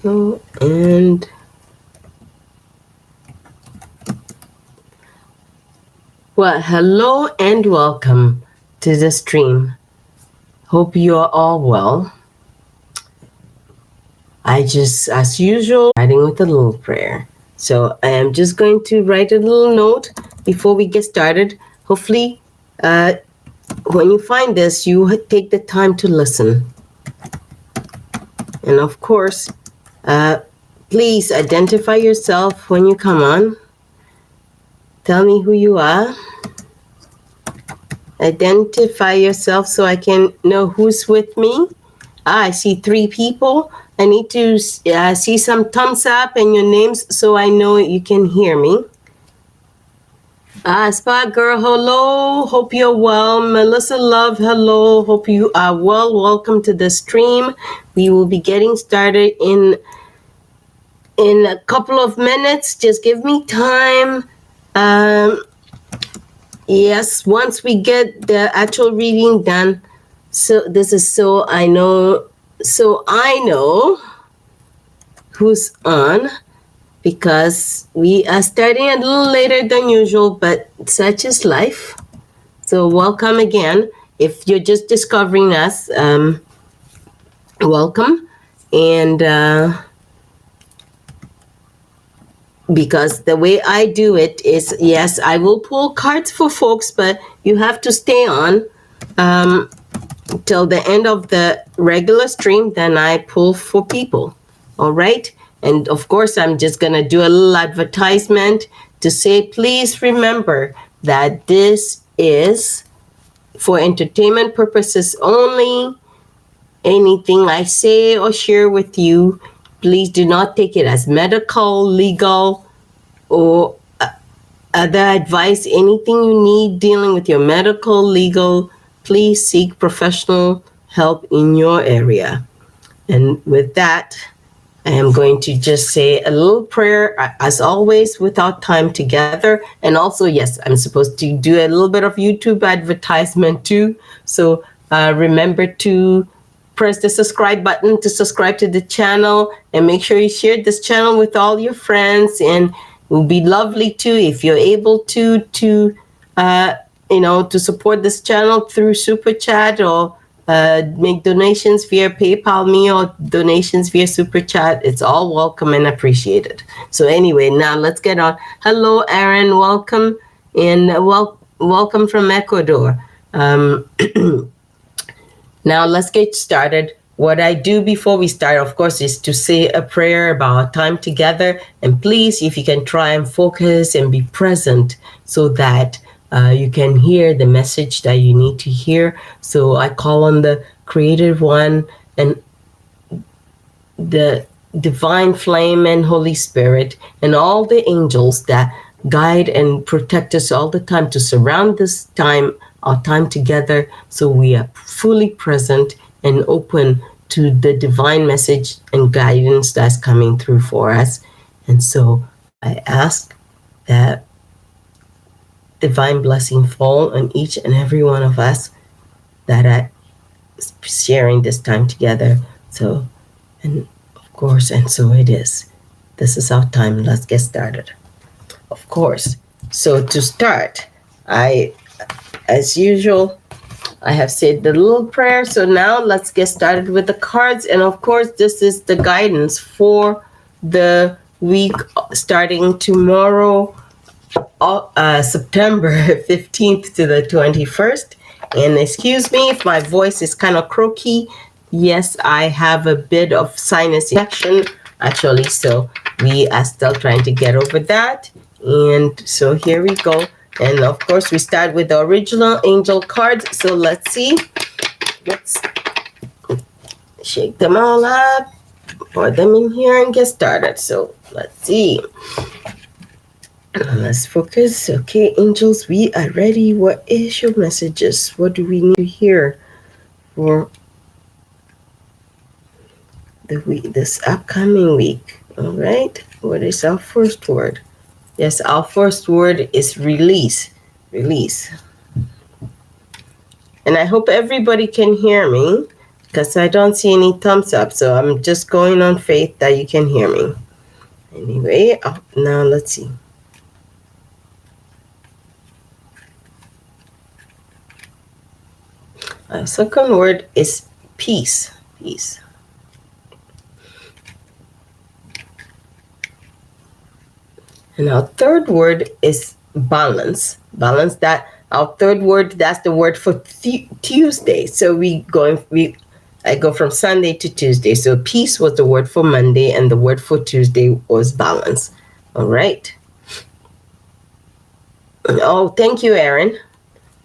Hello and hello and welcome to the stream. Hope you are all well. I just, as usual, writing with a little prayer. So I am just going to write a little note before we get started. Hopefully, when you find this, you take the time to listen. And of course, please identify yourself when you come on. Tell me who you are. Identify yourself so I can know who's with me. I see 3 people. I need to see some thumbs up and your names so I know you can hear me. Spot Girl, hello. Hope you're well. Melissa Love, hello. Hope you are well. Welcome to the stream. We will be getting started in a couple of minutes. Just give me time. Yes, once we get the actual reading done. So this is so I know who's on, because we are starting a little later than usual, but such is life. So welcome again. If you're just discovering us, welcome. And because the way I do it is, yes, I will pull cards for folks, but you have to stay on till the end of the regular stream. Then I pull for people. All right. And of course, I'm just going to do a little advertisement to say, please remember that this is for entertainment purposes only. Anything I say or share with you, please do not take it as medical, legal, or other advice. Anything you need dealing with your medical, legal, please seek professional help in your area. And with that, I am going to just say a little prayer, as always, with our time together. And also, yes, I'm supposed to do a little bit of YouTube advertisement too. So remember to press the subscribe button to subscribe to the channel, and make sure you share this channel with all your friends. And it will be lovely too if you're able to support this channel through Super Chat, or make donations via PayPal me, or donations via Super Chat. It's all welcome and appreciated. So anyway, now let's get on. Hello, Aaron. Welcome. And welcome from Ecuador. Now let's get started. What I do before we start, of course, is to say a prayer about our time together. And please, if you can try and focus and be present so that you can hear the message that you need to hear. So I call on the Creative One and the Divine Flame and Holy Spirit and all the angels that guide and protect us all the time to surround this time, our time together, so we are fully present and open to the divine message and guidance that's coming through for us. And so I ask that divine blessing fall on each and every one of us that are sharing this time together. So, and of course, and so it is. This is our time. Let's get started. Of course. So to start, as usual, I have said the little prayer. So now let's get started with the cards. And of course, this is the guidance for the week starting tomorrow, September 15th to the 21st. And excuse me if my voice is kind of croaky. Yes, I have a bit of sinus infection, actually. So we are still trying to get over that. And so here we go. And of course, we start with the original angel cards. So let's see. Let's shake them all up, pour them in here, and get started. So let's see. Let's focus. Okay, angels, we are ready. What is your messages? What do we need to hear for the week, this upcoming week? All right. What is our first word? Yes, our first word is release. Release. And I hope everybody can hear me. Because I don't see any thumbs up, so I'm just going on faith that you can hear me. Anyway, now let's see. Our second word is peace. Peace. And our third word is balance. Balance. That our third word. That's the word for Tuesday. So I go from Sunday to Tuesday. So peace was the word for Monday, and the word for Tuesday was balance. All right. Oh, thank you, Aaron.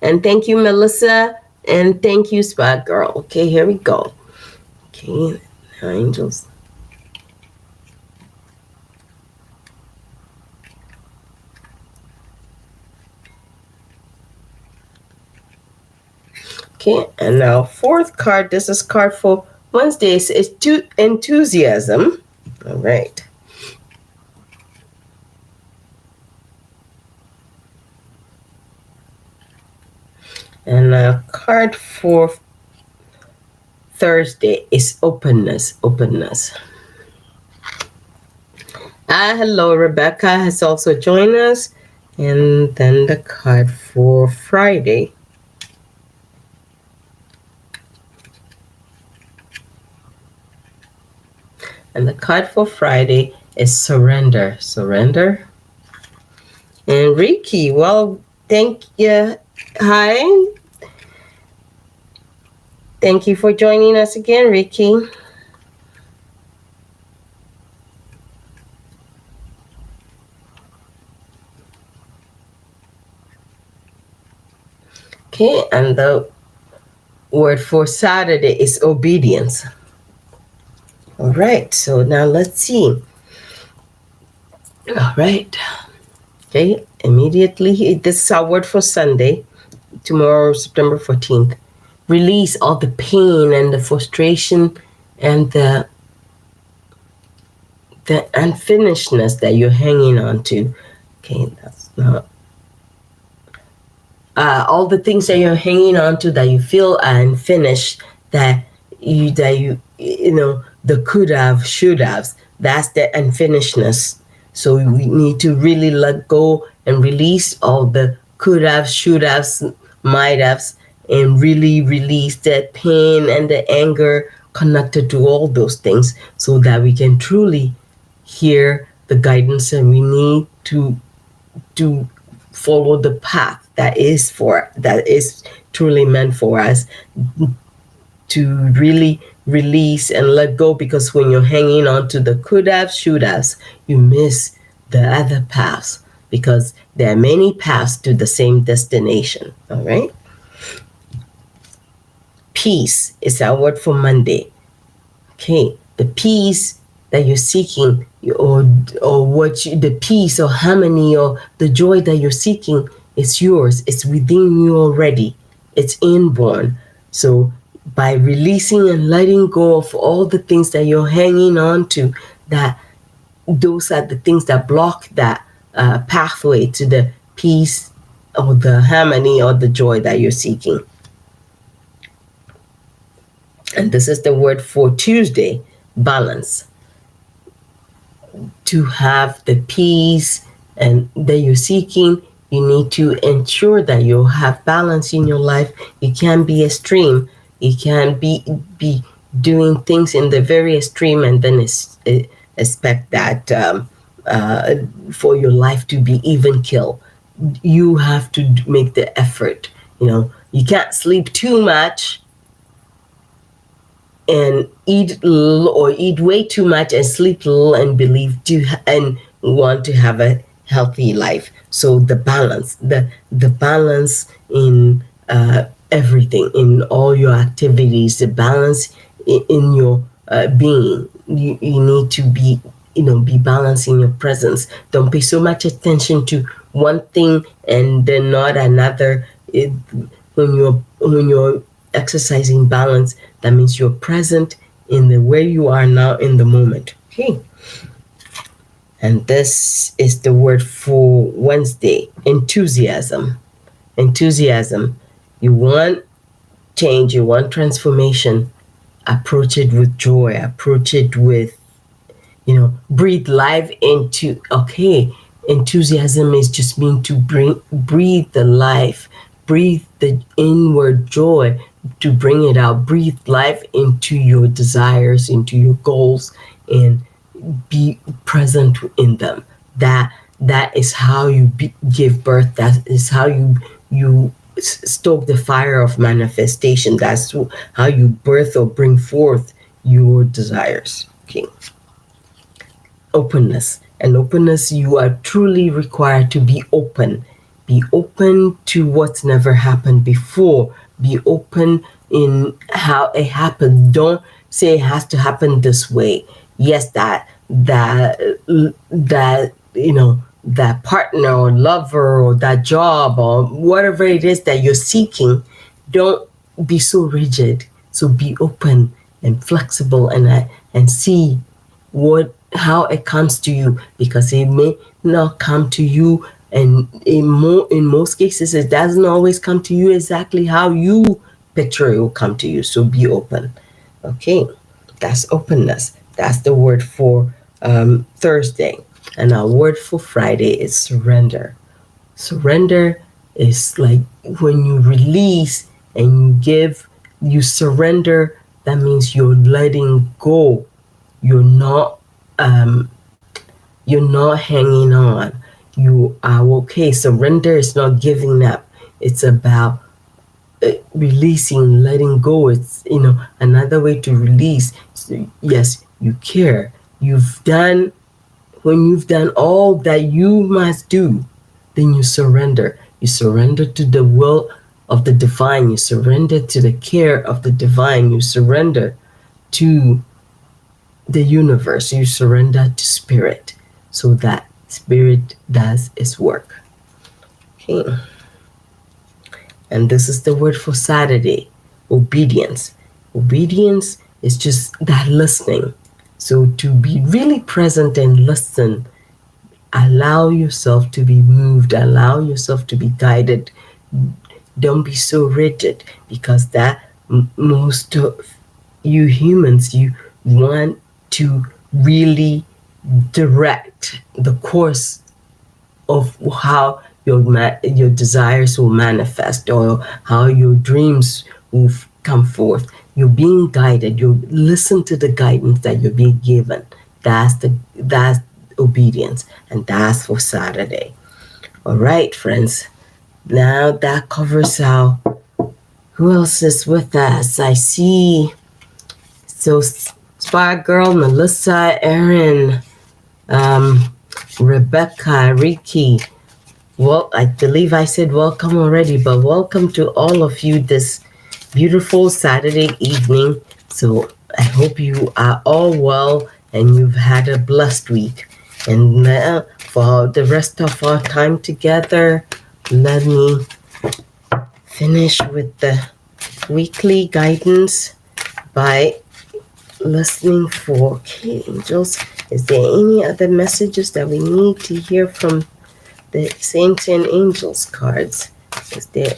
And thank you, Melissa. And thank you, Spot Girl. Okay, here we go. Okay, now angels. Okay, and now fourth card. This is card for Wednesdays. Is enthusiasm. All right. And a card for Thursday is openness. Openness. Hello, Rebecca has also joined us. And then the card for Friday. And the card for Friday is surrender. Surrender. And Ricky, well, thank you. Hi. Thank you for joining us again, Ricky. Okay, and the word for Saturday is obedience. All right, so now let's see. All right. Okay, immediately, this is our word for Sunday, tomorrow, September 14th. Release all the pain and the frustration and the unfinishedness that you're hanging on to. Okay, that's not. All the things that you're hanging on to that you feel are unfinished, that you the could have, should have, that's the unfinishedness. So we need to really let go and release all the could have, should have, might have, and really release that pain and the anger connected to all those things, so that we can truly hear the guidance and we need to follow the path that is truly meant for us, to really release and let go. Because when you're hanging on to the could have, should have, you miss the other paths, because there are many paths to the same destination. All right. Peace is our word for Monday. Okay, the peace that you're seeking, or the peace or harmony or the joy that you're seeking, is yours. It's within you already. It's inborn. So by releasing and letting go of all the things that you're hanging on to, that those are the things that block that pathway to the peace or the harmony or the joy that you're seeking. And this is the word for Tuesday, balance. To have the peace and that you're seeking, you need to ensure that you have balance in your life. You can't be extreme. You can't be doing things in the very extreme and then expect that for your life to be even kill. You have to make the effort. You can't sleep too much and eat little, or eat way too much and sleep little and and want to have a healthy life. So the balance, the balance in everything, in all your activities, the balance in your being. You need to be balanced in your presence. Don't pay so much attention to one thing and then not another. When you're exercising balance, that means you're present in the where you are now in the moment. Okay. And this is the word for Wednesday, enthusiasm. Enthusiasm. You want change, you want transformation. approach it with joy, approach it with, breathe life into, okay, enthusiasm is just mean to breathe the life, breathe the inward joy, to bring it out, breathe life into your desires, into your goals, and be present in them. That is how you give birth. That is how you stoke the fire of manifestation. That's how you birth or bring forth your desires. Okay. Openness. And openness, you are truly required to be open. Be open to what's never happened before. Be open in how it happened. Don't say it has to happen this way. Yes, that that partner or lover or that job or whatever it is that you're seeking, don't be so rigid. So be open and flexible and see how it comes to you, because it may not come to you, and in most cases it doesn't always come to you exactly how you picture it will come to you. So be open. Okay, that's openness. That's the word for Thursday. And our word for Friday is surrender. Surrender is like when you release and you surrender. That means you're letting go. You're not hanging on. You are okay. Surrender is not giving up. It's about releasing, letting go. It's another way to release. So, yes, you care. When you've done all that you must do, then you surrender. You surrender to the will of the divine. You surrender to the care of the divine. You surrender to the universe. You surrender to spirit, so that spirit does its work. Okay. And this is the word for Saturday, obedience. Obedience is just that listening. So to be really present and listen, allow yourself to be moved, allow yourself to be guided. Don't be so rigid, because that most of you humans, you want to really direct the course of how your desires will manifest, or how your dreams will come forth. You're being guided. You listen to the guidance that you're being given. That's obedience, and that's for Saturday. All right, friends. Now that covers our. Who else is with us? I see. So, Spy Girl, Melissa, Erin, Rebecca, Ricky. Well, I believe I said welcome already, but welcome to all of you this beautiful Saturday evening. So I hope you are all well and you've had a blessed week. And now for the rest of our time together, let me finish with the weekly guidance by listening for angels. Is there any other messages that we need to hear from the Saints and Angels cards? Is there?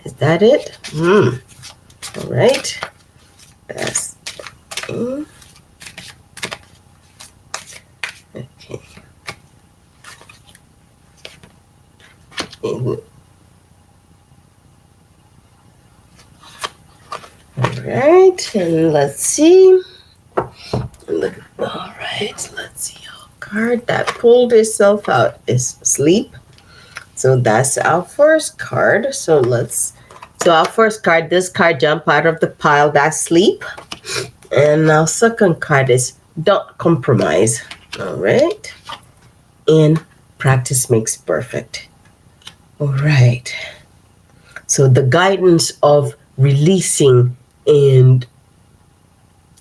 Is that it? All right. That's okay. All right, and let's see. All right, let's see. Our card that pulled itself out is sleep. So that's our first card. So our first card, this card jumped out of the pile, that's sleep. And our second card is don't compromise. All right. And practice makes perfect. All right. So the guidance of releasing, and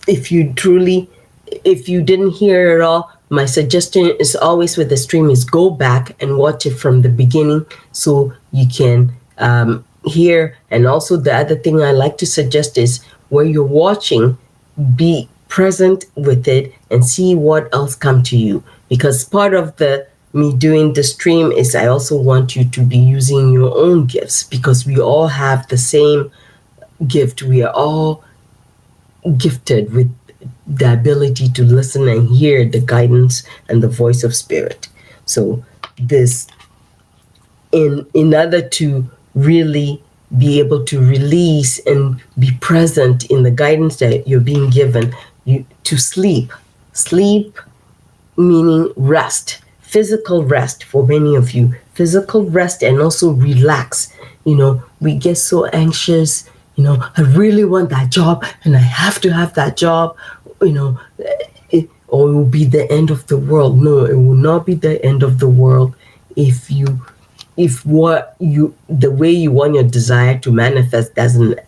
if you didn't hear it all, my suggestion is always with the stream is go back and watch it from the beginning so you can hear. And also the other thing I like to suggest is where you're watching, be present with it and see what else come to you, because part of the me doing the stream is I also want you to be using your own gifts, because we all have the same gift. We are all gifted with the ability to listen and hear the guidance and the voice of spirit. So this, in order to really be able to release and be present in the guidance that you're being given, you to sleep meaning rest, physical rest for many of you, physical rest, and also relax. We get so anxious. I really want that job and I have to have that job, or it will be the end of the world. No, it will not be the end of the world if the way you want your desire to manifest doesn't,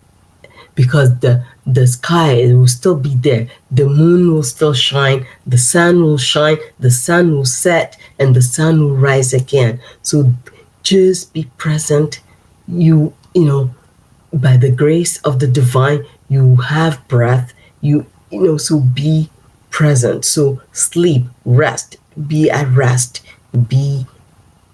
because the sky, it will still be there. The moon will still shine, the sun will shine, the sun will set, and the sun will rise again. So just be present. By the grace of the divine, you have breath. So be present. So sleep, rest, be at rest.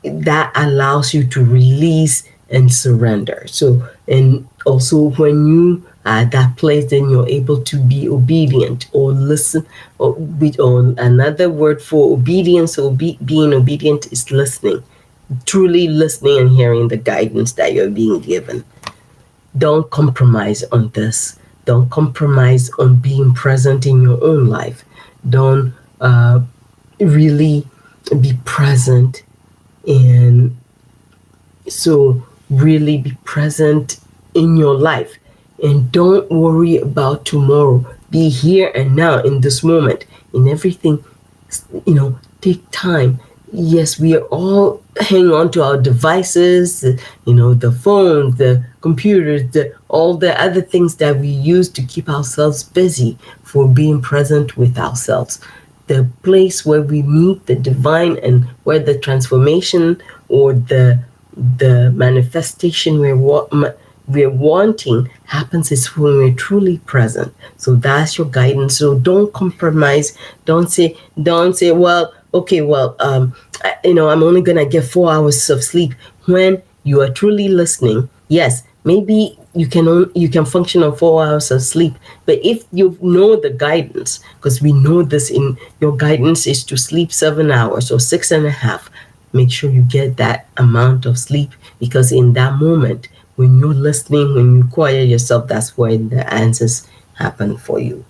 That allows you to release and surrender. So, and also when you are at that place, then you're able to be obedient or listen. Or another word for obedience or being obedient is listening. Truly listening and hearing the guidance that you're being given. Don't compromise on this. Don't compromise on being present in your own life. Don't really be present. And so really be present in your life, and don't worry about tomorrow. Be here and now in this moment. In everything, take time. Yes, we are all hang on to our devices, the phones, the computers, all the other things that we use to keep ourselves busy, for being present with ourselves. The place where we meet the divine and where the transformation or the manifestation we're wanting happens is when we're truly present. So that's your guidance. So don't compromise. Don't say, well, okay, I'm only gonna get 4 hours of sleep. When you are truly listening, yes, maybe you can function on 4 hours of sleep. But if you know the guidance, because we know this, in your guidance is to sleep 7 hours or 6.5, make sure you get that amount of sleep, because in that moment, when you're listening, when you quiet yourself, that's when the answers happen for you.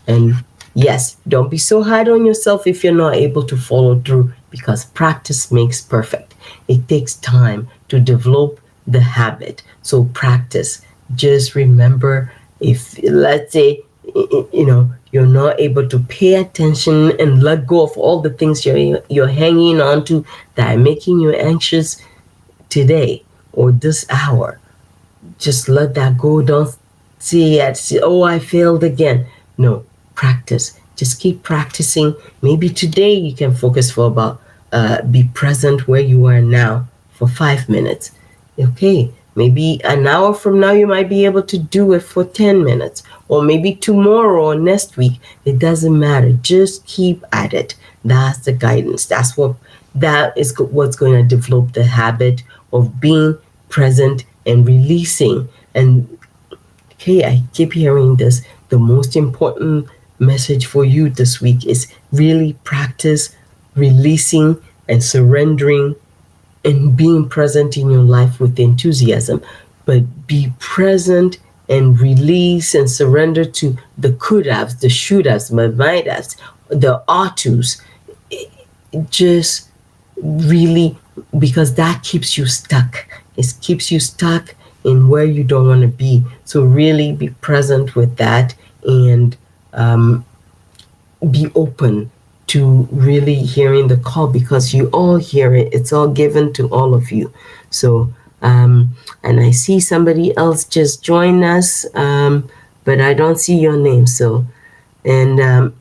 And yes, don't be so hard on yourself if you're not able to follow through, because practice makes perfect. It takes time to develop the habit. So practice. Just remember, if let's say you're not able to pay attention and let go of all the things you're hanging on to that are making you anxious today or this hour, just let that go. Don't say, oh, I failed again. No, practice. Just keep practicing. Maybe today you can focus for about be present where you are now for 5 minutes. Okay, maybe an hour from now you might be able to do it for 10 minutes, or maybe tomorrow or next week. It doesn't matter. Just keep at it. That's the guidance. That is what's going to develop the habit of being present and releasing. And okay, I keep hearing this. The most important message for you this week is really practice releasing and surrendering and being present in your life with enthusiasm. But be present and release and surrender to the could haves, the should haves, the might haves, the ought tos. Just really, because that keeps you stuck. It keeps you stuck in where you don't want to be. So really be present with that, and be open to really hearing the call, because you all hear it. It's all given to all of you. So, and I see somebody else just join us, but I don't see your name. So, and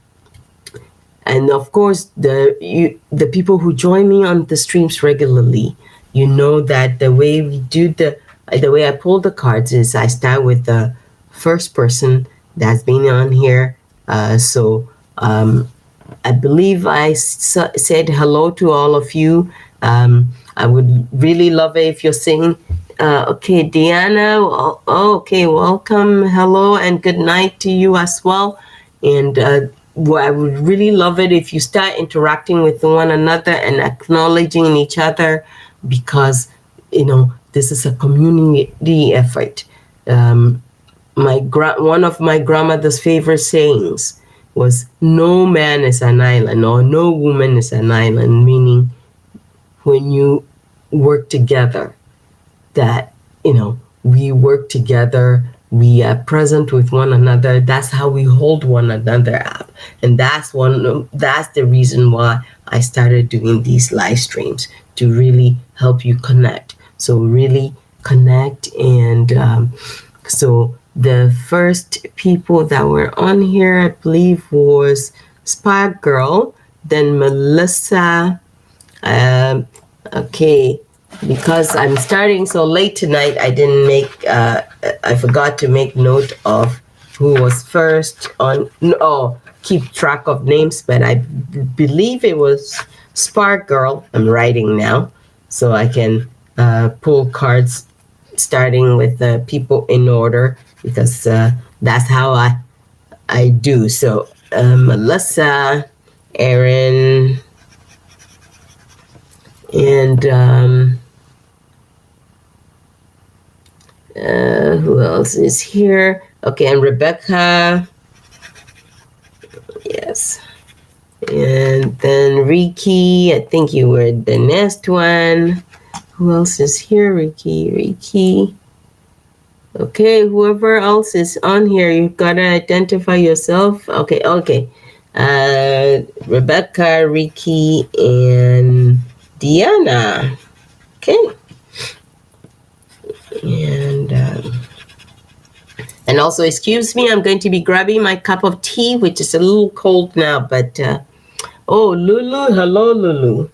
of course, the people who join me on the streams regularly, you know that the way we do the way I pull the cards is I start with the first person that's been on here. I believe I said hello to all of you. I would really love it if you're saying, okay, Deanna, okay, welcome, hello, and good night to you as well. And I would really love it if you start interacting with one another and acknowledging each other, because, this is a community effort. One of my grandmother's favorite sayings was, no man is an island, or no woman is an island, meaning when you work together, that, we work together, we are present with one another. That's how we hold one another up. And that's the reason why I started doing these live streams, to really help you connect. So really connect. And so the first people that were on here, I believe, was Spark Girl, then Melissa. Okay, because I'm starting so late tonight, I forgot to make note of who was first on. Keep track of names, but I believe it was Spark Girl. I'm writing now, so I can pull cards starting with the people in order, because that's how I do. So Melissa, Aaron, and who else is here? Okay, and Rebecca. Yes. And then Ricky, I think you were the next one. Who else is here? Ricky. Okay, whoever else is on here, you've got to identify yourself. Okay. Rebecca, Ricky, and Diana. Okay. And also, excuse me, I'm going to be grabbing my cup of tea, which is a little cold now, but Lulu, hello, Lulu.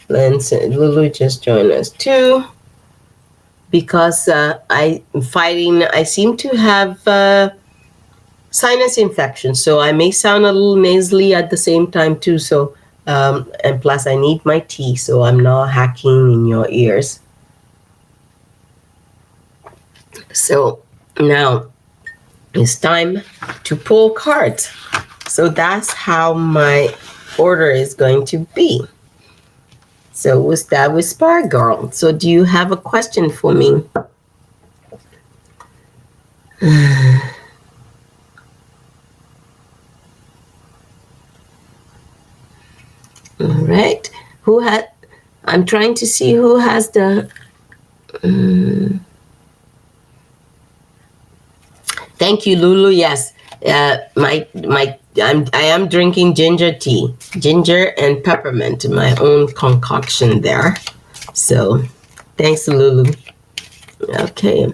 Lulu just joined us too, because I seem to have sinus infection, so I may sound a little nasally at the same time too. So, and plus I need my tea, so I'm not hacking in your ears. So now it's time to pull cards. So that's how my order is going to be. So we'll start with Spark Girl. So do you have a question for me? All right. I'm trying to see who has the... Thank you, Lulu. Yes, I am drinking ginger tea, ginger and peppermint, my own concoction there. So, thanks, Lulu. Okay.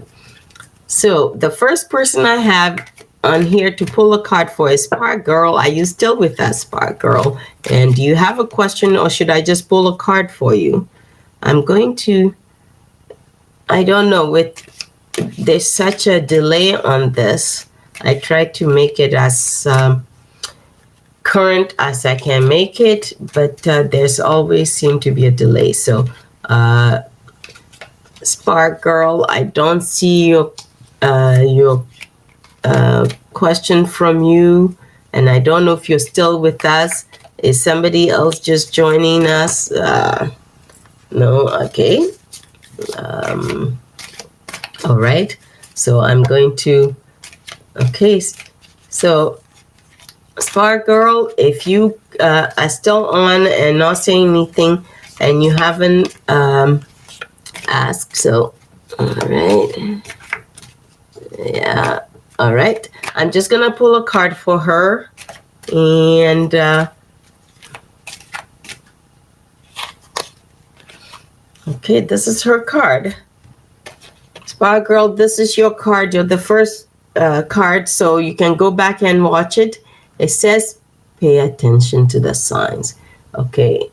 So the first person I have on here to pull a card for is Spark Girl. Are you still with us, Spark Girl? And do you have a question, or should I just pull a card for you? I'm going to. I don't know. There's such a delay on this. I try to make it as current as I can make it, but there's always seem to be a delay. So, Spark Girl, I don't see your question from you, and I don't know if you're still with us. Is somebody else just joining us? No. Okay. All right, so I'm going to, okay, so Spark Girl, if you are still on and not saying anything and you haven't asked, so, all right, yeah, all right, I'm just going to pull a card for her, and okay, this is her card. Spark Girl, this is your card. You're the first card, so you can go back and watch it. It says, pay attention to the signs. Okay.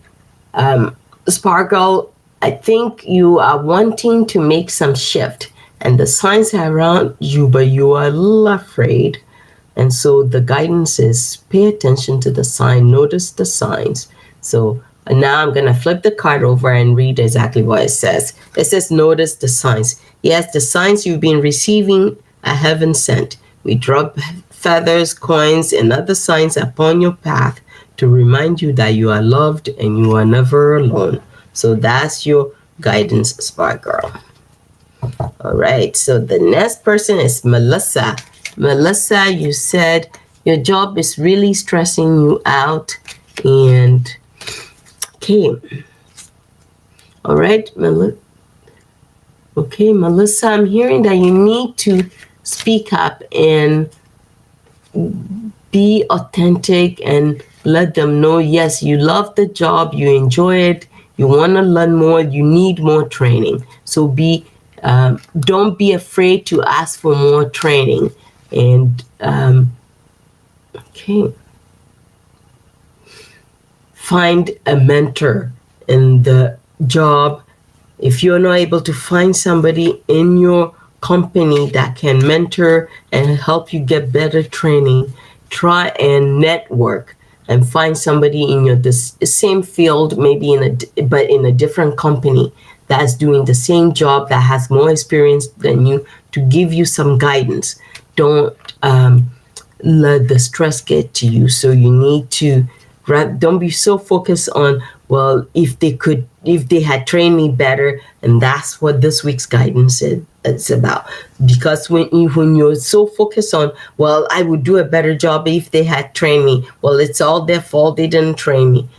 Spark Girl, I think you are wanting to make some shift, and the signs are around you, but you are a little afraid. And so the guidance is pay attention to the sign, notice the signs. So now I'm going to flip the card over and read exactly what it says. It says, notice the signs. Yes, the signs you've been receiving are heaven sent. We drop feathers, coins, and other signs upon your path to remind you that you are loved and you are never alone. So that's your guidance, Spark Girl. All right, so the next person is Melissa. Melissa, you said your job is really stressing you out. And okay. All right, okay, Melissa, I'm hearing that you need to speak up and be authentic and let them know, yes, you love the job, you enjoy it, you want to learn more, you need more training. So don't be afraid to ask for more training. And okay, find a mentor in the job. If you're not able to find somebody in your company that can mentor and help you get better training, try and network and find somebody in the same field, maybe but in a different company that's doing the same job, that has more experience than you, to give you some guidance. Don't let the stress get to you. So you need to, don't be so focused on, well, if they had trained me better. And that's what this week's guidance is about. Because when you're so focused on, well, I would do a better job if they had trained me, well, it's all their fault, they didn't train me,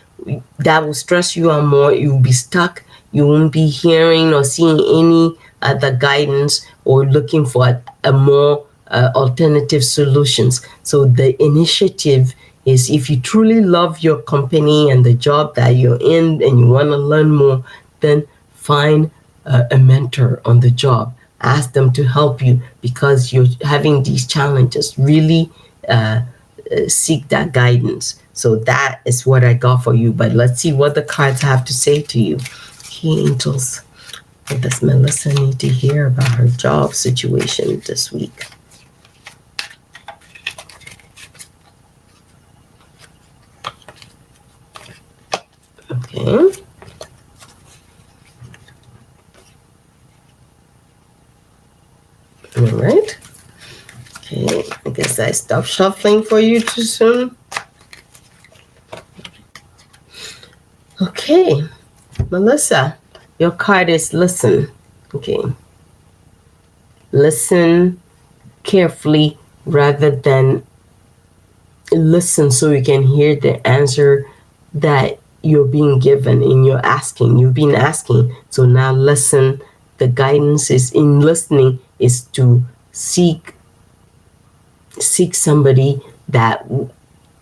that will stress you out more. You'll be stuck. You won't be hearing or seeing any other guidance or looking for a more alternative solutions. So the initiative is, if you truly love your company and the job that you're in and you want to learn more, then find a mentor on the job. Ask them to help you because you're having these challenges. Really seek that guidance. So that is what I got for you. But let's see what the cards have to say to you. Key angels, what does Melissa need to hear about her job situation this week? Okay. All right. Okay, I guess I stopped shuffling for you too soon. Okay, Melissa, your card is listen. Okay. Listen carefully rather than listen so you can hear the answer that you're being given and you're asking. You've been asking. So now listen. The guidance is in listening is to seek somebody that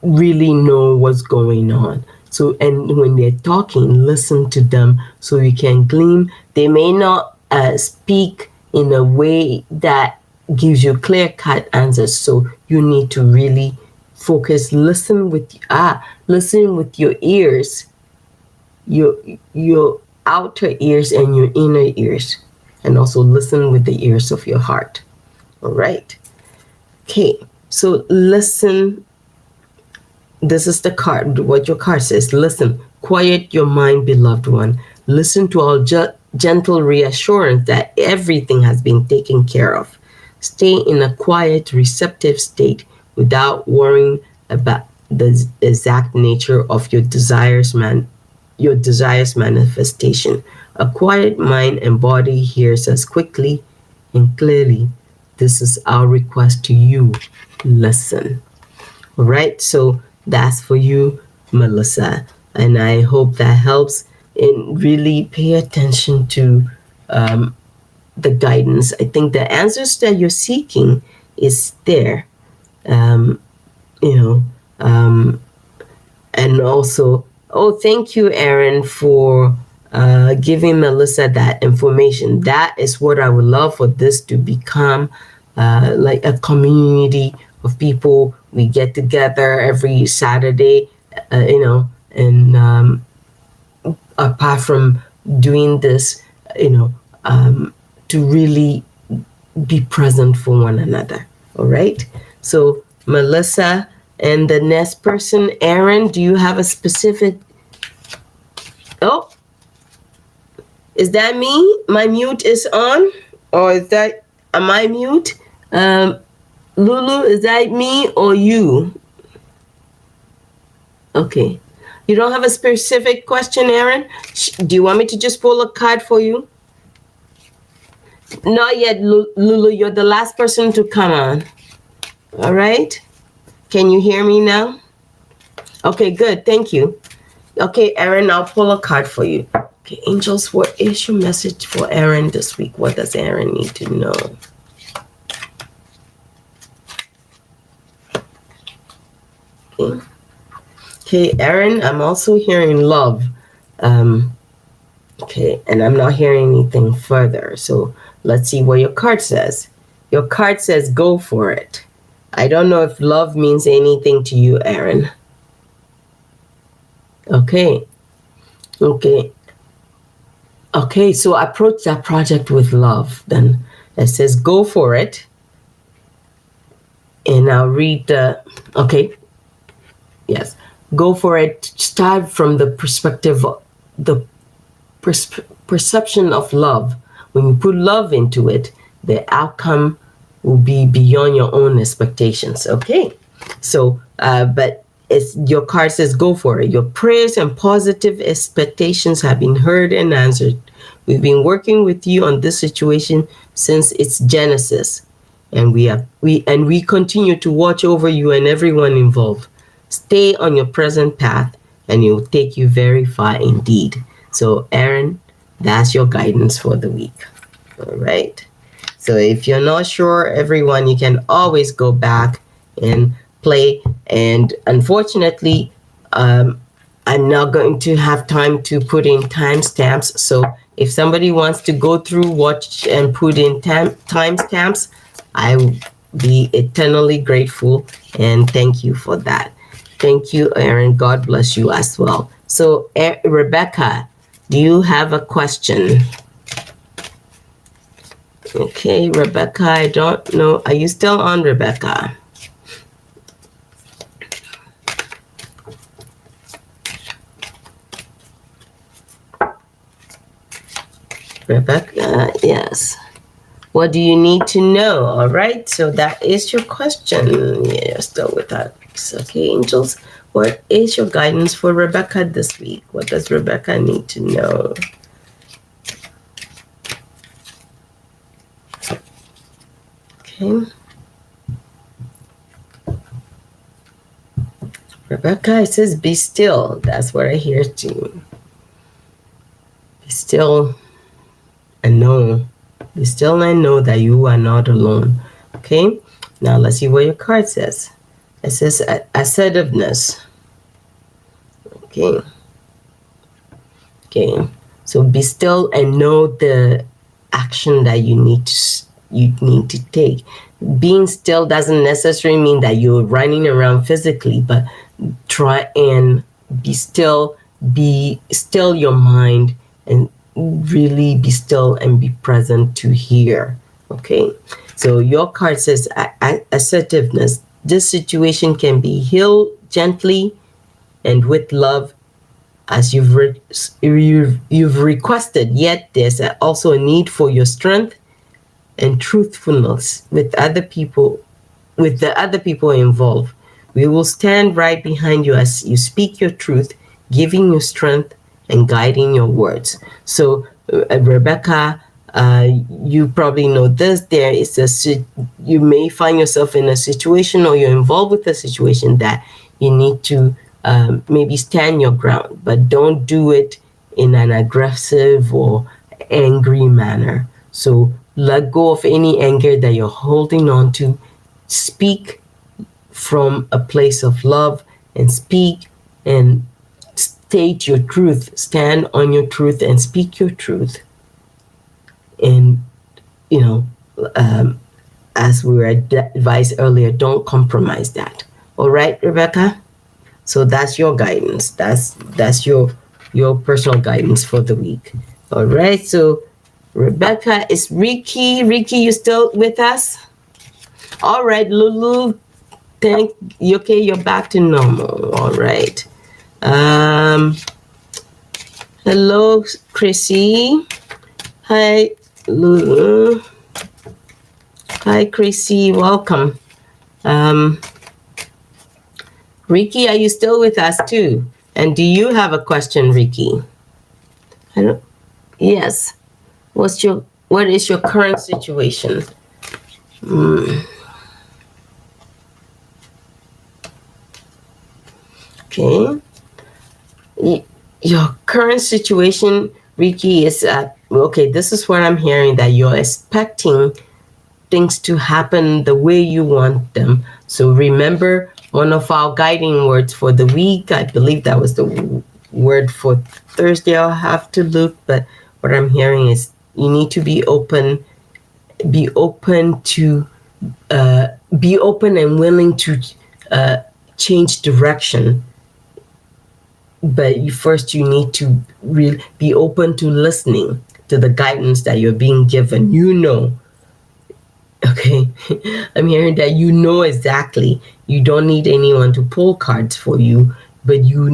really know what's going on. So, and when they're talking, listen to them so you can glean. They may not speak in a way that gives you clear-cut answers. So you need to really focus. Listen with your ears, your outer ears and your inner ears, and also listen with the ears of your heart. All right. Okay. So listen. This is the card. What your card says. Listen. Quiet your mind, beloved one. Listen to all gentle reassurance that everything has been taken care of. Stay in a quiet, receptive state without worrying about the exact nature of your desires manifestation. A quiet mind and body hears us quickly and clearly. This is our request to you. Listen. All right. So that's for you, Melissa. And I hope that helps. And really pay attention to the guidance. I think the answers that you're seeking is there. And also, thank you, Aaron, for giving Melissa that information. That is what I would love for this to become, like a community of people. We get together every Saturday, and apart from doing this, to really be present for one another. All right. So Melissa, and the next person, Aaron, do you have a specific... Oh, is that me? My mute is on? Or am I mute? Lulu, is that me or you? Okay. You don't have a specific question, Aaron? Do you want me to just pull a card for you? Not yet, Lulu. You're the last person to come on. All right? Can you hear me now? Okay, good. Thank you. Okay, Aaron, I'll pull a card for you. Okay, angels, what is your message for Aaron this week? What does Aaron need to know? Okay, Aaron, I'm also hearing love. Okay, and I'm not hearing anything further. So let's see what your card says. Your card says go for it. I don't know if love means anything to you, Aaron. Okay. Okay, so approach that project with love. Then it says go for it. And I'll read okay. Yes. Go for it. Start from the perspective, the perception of love. When you put love into it, the outcome will be beyond your own expectations. Okay. So, but your card says go for it. Your prayers and positive expectations have been heard and answered. We've been working with you on this situation since its genesis, and we continue to watch over you and everyone involved. Stay on your present path, and it will take you very far indeed. So, Aaron, that's your guidance for the week. All right. So if you're not sure, everyone, you can always go back and play. And unfortunately, I'm not going to have time to put in timestamps. So if somebody wants to go through, watch, and put in timestamps, I will be eternally grateful. And thank you for that. Thank you, Aaron. God bless you as well. So, Rebecca, do you have a question? Okay, Rebecca, I don't know. Are you still on, Rebecca? Rebecca, yes. What do you need to know? All right, so that is your question. Yeah, you're still with us. Okay, angels, what is your guidance for Rebecca this week? What does Rebecca need to know? Okay. Rebecca, it says be still. That's what I hear too. Be still and know. Be still and know that you are not alone. Okay. Now let's see what your card says. It says assertiveness. Okay. Okay. So be still and know the action that you need to take. Being still doesn't necessarily mean that you're running around physically, but try and be still your mind, and really be still and be present to hear. Okay. So your card says assertiveness. This situation can be healed gently and with love, as you've requested. Yet there's also a need for your strength and truthfulness with the other people involved. We will stand right behind you as you speak your truth, giving you strength and guiding your words. So, Rebecca, you probably know this. You may find yourself in a situation, or you're involved with a situation that you need to maybe stand your ground, but don't do it in an aggressive or angry manner. So let go of any anger that you're holding on to. Speak from a place of love, and speak and state your truth. Stand on your truth and speak your truth. And, as we were advised earlier, don't compromise that. All right, Rebecca? So that's your guidance. That's your personal guidance for the week. All right, so Rebecca, is Ricky, you still with us? All right, Lulu, Okay, you're back to normal. All right. Hello, Chrissy. Hi, Lulu. Hi, Chrissy. Welcome. Ricky, are you still with us too? And do you have a question, Ricky? Yes. What is your current situation? Okay. Your current situation, Ricky, is okay. This is what I'm hearing, that you're expecting things to happen the way you want them. So remember, one of our guiding words for the week, I believe that was the word for Thursday. I'll have to look, but what I'm hearing is you need to be open to be open and willing to change direction. But you need to really be open to listening to the guidance that you're being given. Okay, I'm hearing that exactly. You don't need anyone to pull cards for you, but you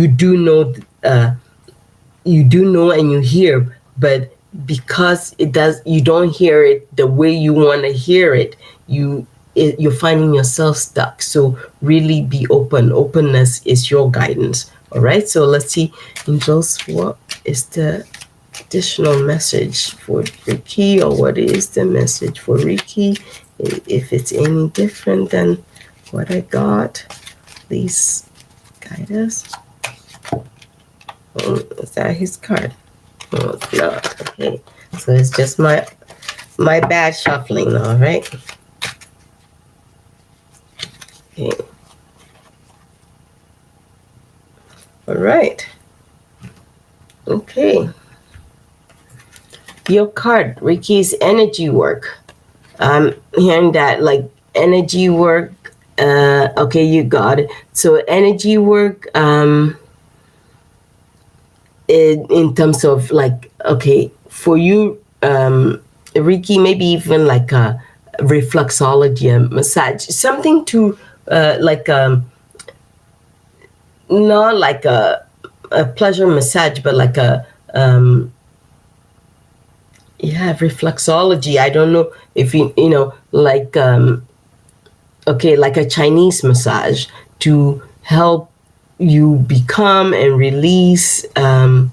do know, and you hear, but because you don't hear it the way you want to hear it, you're finding yourself stuck. So really be open. Openness is your guidance. All right, so let's see, angels, what is the additional message for Ricky, or what is the message for Ricky? If it's any different than what I got, please guide us. Oh, is that his card? Oh, it's not. Okay, so it's just my bad shuffling. All right. Okay. All right. Okay. Your card, Ricky's energy work. I'm hearing that, like, energy work. Okay, you got it. So energy work, in terms of, like, okay, for you, Ricky, maybe even like a reflexology, a massage, something to not like a pleasure massage, but like a reflexology. I don't know if like like a Chinese massage to help you become and release the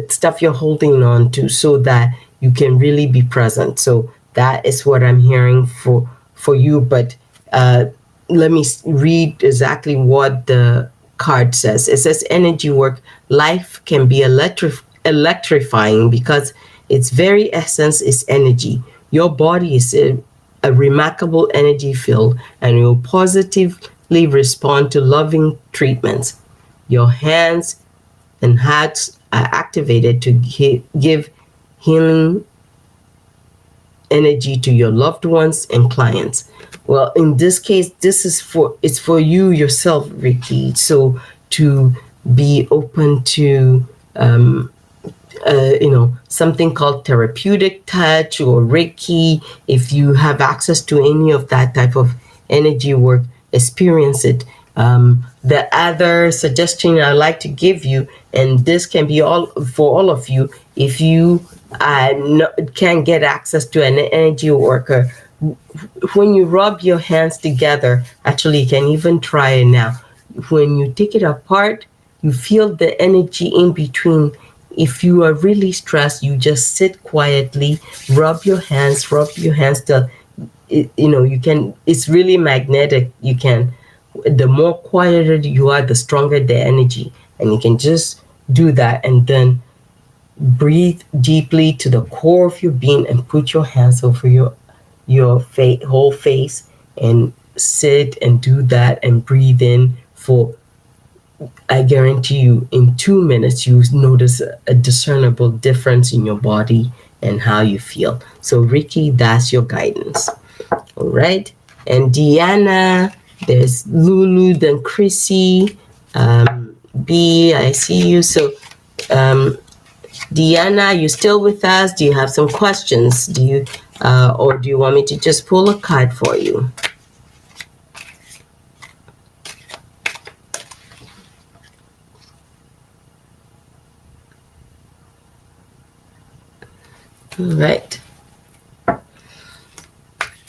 stuff you're holding on to, so that you can really be present. So that is what I'm hearing for you. But let me read exactly what the card says. It says energy work. Life can be electrifying because its very essence is energy. Your body is a remarkable energy field, and it will positively respond to loving treatments. Your hands and hearts are activated to give healing energy to your loved ones and clients. Well, in this case, it's for you yourself, Ricky. So to be open to something called therapeutic touch or Reiki. If you have access to any of that type of energy work, experience it. The other suggestion I'd like to give you, and this can be for all of you, if you can't get access to an energy worker, when you rub your hands together, actually you can even try it now. When you take it apart, you feel the energy in between. If you are really stressed, you just sit quietly, rub your hands till you can. It's really magnetic. You can. The more quieter you are, the stronger the energy, and you can just do that, and then breathe deeply to the core of your being, and put your hands over your whole face, and sit and do that, and breathe in for. I guarantee you, in 2 minutes, you notice a discernible difference in your body and how you feel. So, Ricky, that's your guidance. All right. And Deanna, there's Lulu, then Chrissy, B, I see you. So, Deanna, you still with us? Do you have some questions? Or do you want me to just pull a card for you? All right.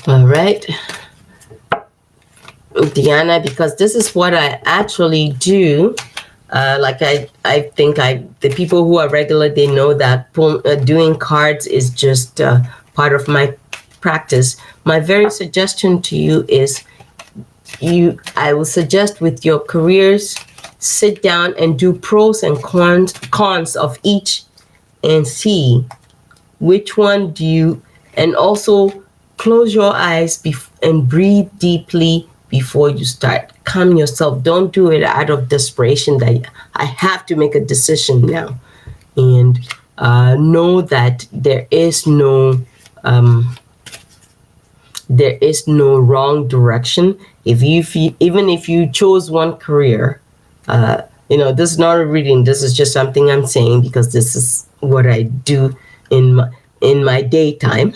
All right. Deanna, because this is what I actually do. I think the people who are regular, they know that doing cards is just part of my practice. My very suggestion to you is I will suggest with your careers, sit down and do pros and cons of each and see which one do you, and also close your eyes and breathe deeply before you start. Calm yourself. Don't do it out of desperation that I have to make a decision now. And know that there is no wrong direction. Even if you chose one career, this is not a reading. This is just something I'm saying because this is what I do in my daytime.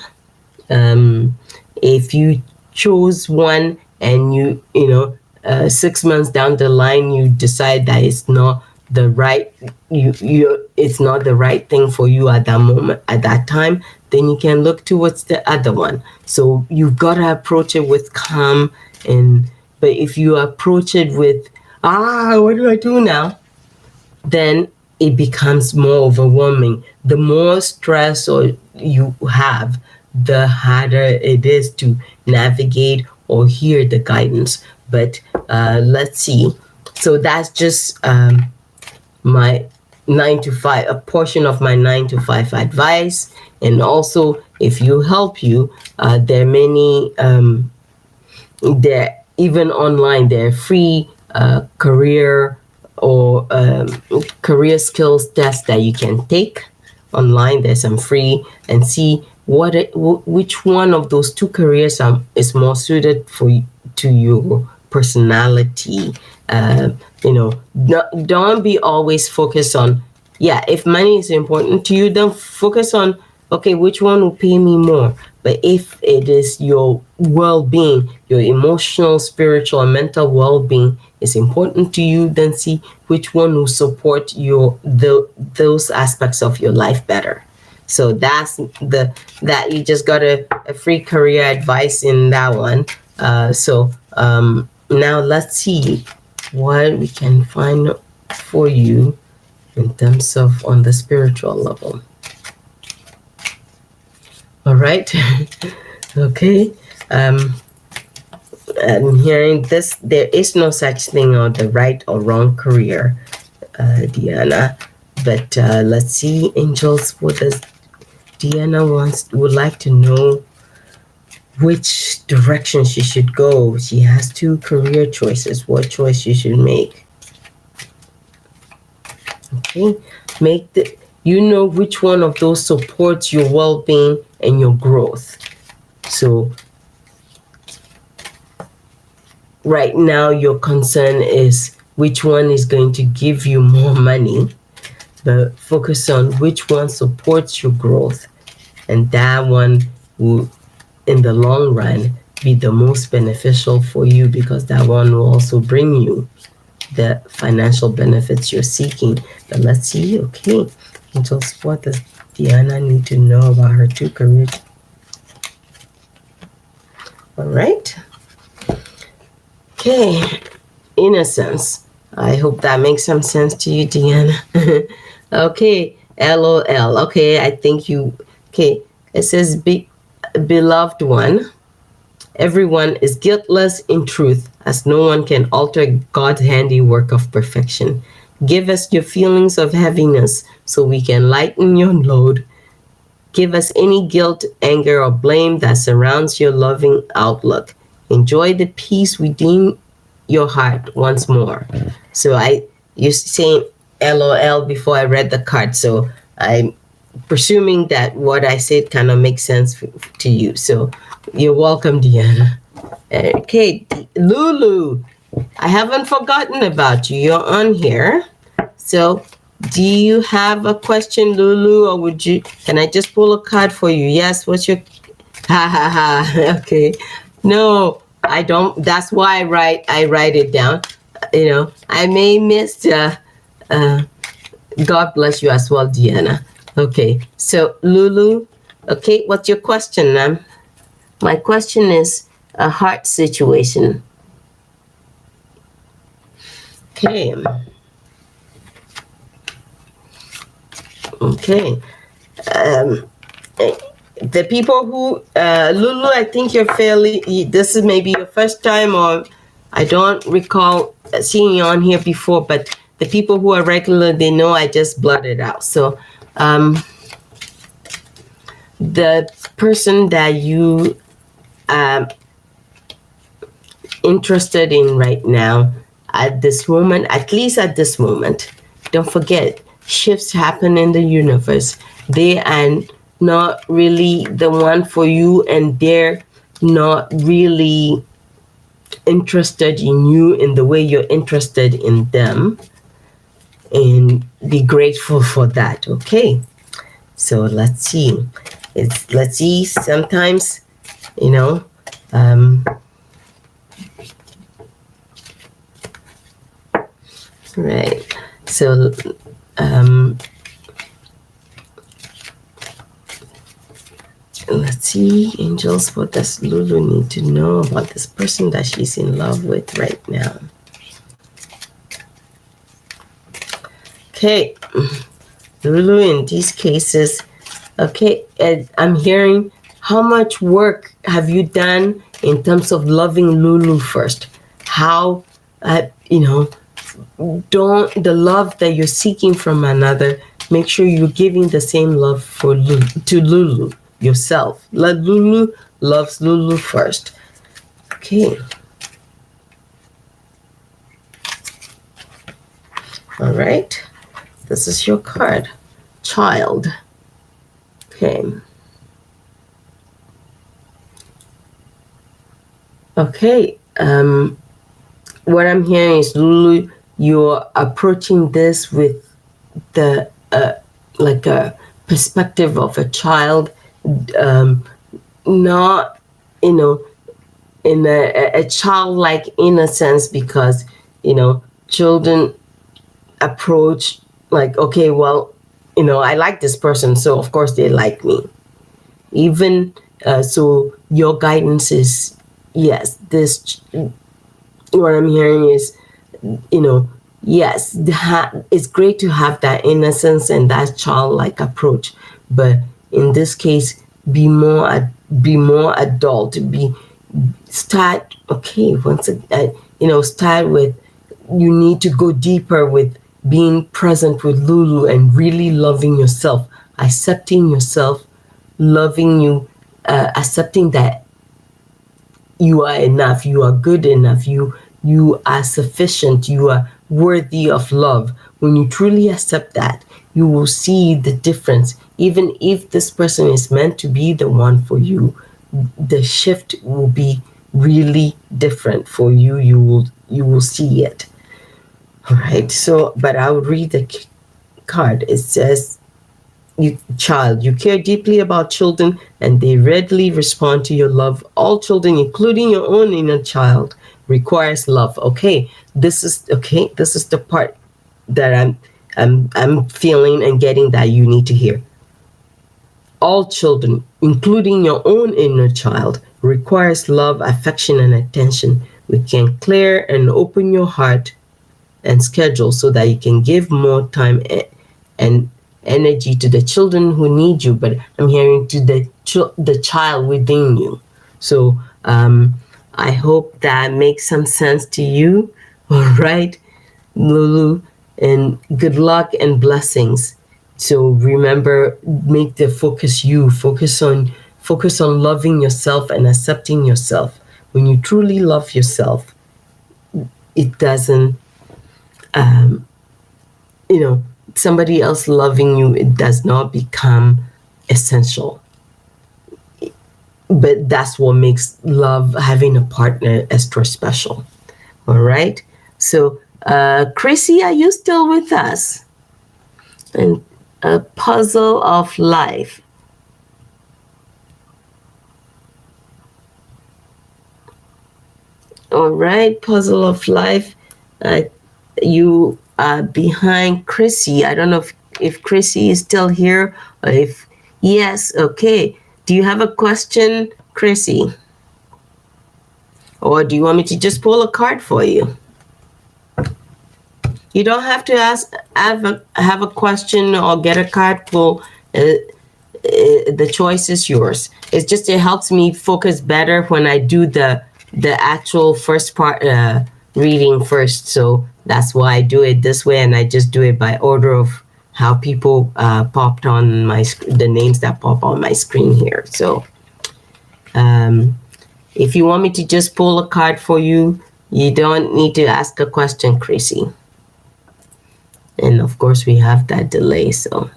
If you chose one and 6 months down the line you decide that it's not the right it's not the right thing for you at that moment, at that time, then you can look towards the other one. So you've got to approach it with calm. But if you approach it with what do I do now, then it becomes more overwhelming. The more stress you have, the harder it is to navigate or hear the guidance. But let's see. So that's just my 9 to 5, a portion of my 9 to 5 advice. And also, if you help you, there are many, even online, there are free career or career skills tests that you can take online. There's some free, and see which one of those two careers is more suited to your personality. Don't be always focused on, if money is important to you, then focus on, okay, which one will pay me more? But if it is your well-being, your emotional, spiritual, and mental well-being is important to you, then see which one will support those aspects of your life better. So that you just got a free career advice in that one. Now let's see what we can find for you in terms of on the spiritual level. All right. Okay. I'm hearing this. There is no such thing on the right or wrong career, Deanna. But let's see, angels. What does Deanna would like to know? Which direction she should go. She has 2 career choices. What choice she should make? Okay. Which one of those supports your well-being and your growth. So right now your concern is which one is going to give you more money, but focus on which one supports your growth, and that one will in the long run be the most beneficial for you, because that one will also bring you the financial benefits you're seeking. But let's see. Okay, angels, what does Deanna need to know about her 2 careers? All right. Okay, innocence. I hope that makes some sense to you, Deanna. Okay, LOL. Okay, I think you. Okay, it says, beloved one, everyone is guiltless in truth, as no one can alter God's handiwork of perfection. Give us your feelings of heaviness so we can lighten your load. Give us any guilt, anger, or blame that surrounds your loving outlook. Enjoy the peace within your heart once more. So you're saying LOL before I read the card. So I'm presuming that what I said kind of makes sense to you. So you're welcome, Deanna. Okay, Lulu, I haven't forgotten about you. You're on here. So do you have a question, Lulu, or can I just pull a card for you? Yes, what's your Ha ha ha. Okay. No, I don't. That's why I write it down. I may miss. Uh, God bless you as well, Deanna. Okay. So Lulu. Okay. What's your question, ma'am? My question is a heart situation. Okay. Okay. Um, the people who Lulu, I think you're fairly. This is maybe your first time, or I don't recall seeing you on here before. But the people who are regular, they know I just blurted out. So, the person that you interested in right now, at this moment, at least at this moment, don't forget, shifts happen in the universe. They are not really the one for you, and they're not really interested in you in the way you're interested in them. And be grateful for that. Okay. So let's see. Let's see. Sometimes, you know, right. So, let's see, angels, what does Lulu need to know about this person that she's in love with right now? Okay, Lulu, in these cases, okay, I'm hearing, how much work have you done in terms of loving Lulu first? How, don't the love that you're seeking from another, make sure you're giving the same love to Lulu yourself. Let Lulu loves Lulu first. Okay. All right. This is your card. Child. Okay. Okay. What I'm hearing is, Lulu, you're approaching this with the like a perspective of a child, not in a childlike innocence, because children approach like, okay, well, I like this person, so of course they like me. Even so, your guidance is, yes, this, what I'm hearing is, yes, it's great to have that innocence and that childlike approach, but in this case, be more adult. Start, okay, once again, start with, you need to go deeper with being present with Lulu and really loving yourself, accepting yourself, loving you, accepting that you are enough, you are good enough, you are sufficient, you are worthy of love. When you truly accept that, you will see the difference. Even if this person is meant to be the one for you, the shift will be really different for you. You will see it. All right. So, but I'll read the card. It says, you care deeply about children, and they readily respond to your love. All children, including your own inner child, requires love. Okay, this is the part that I'm feeling and getting that you need to hear. All children, including your own inner child, requires love, affection, and attention. We can clear and open your heart and schedule so that you can give more time and energy to the children who need you, but I'm hearing to the child within you. So I hope that makes some sense to you. All right, Lulu, and good luck and blessings. So remember, make the focus you. Focus on loving yourself and accepting yourself. When you truly love yourself, it doesn't somebody else loving you, it does not become essential. But that's what makes love, having a partner, extra special. All right. So, Chrissy, are you still with us? And a puzzle of life. All right, puzzle of life. Uh, you are behind Chrissy. I don't know if Chrissy is still here or if yes. Okay. Do you have a question, Chrissy? Or do you want me to just pull a card for you? You don't have to have a question or get a card pull. The choice is yours. It's just it helps me focus better when I do the actual first part reading first. So that's why I do it this way, and I just do it by order of how people popped on the names that pop on my screen here. So if you want me to just pull a card for you, you don't need to ask a question, Chrissy. And of course, we have that delay. So,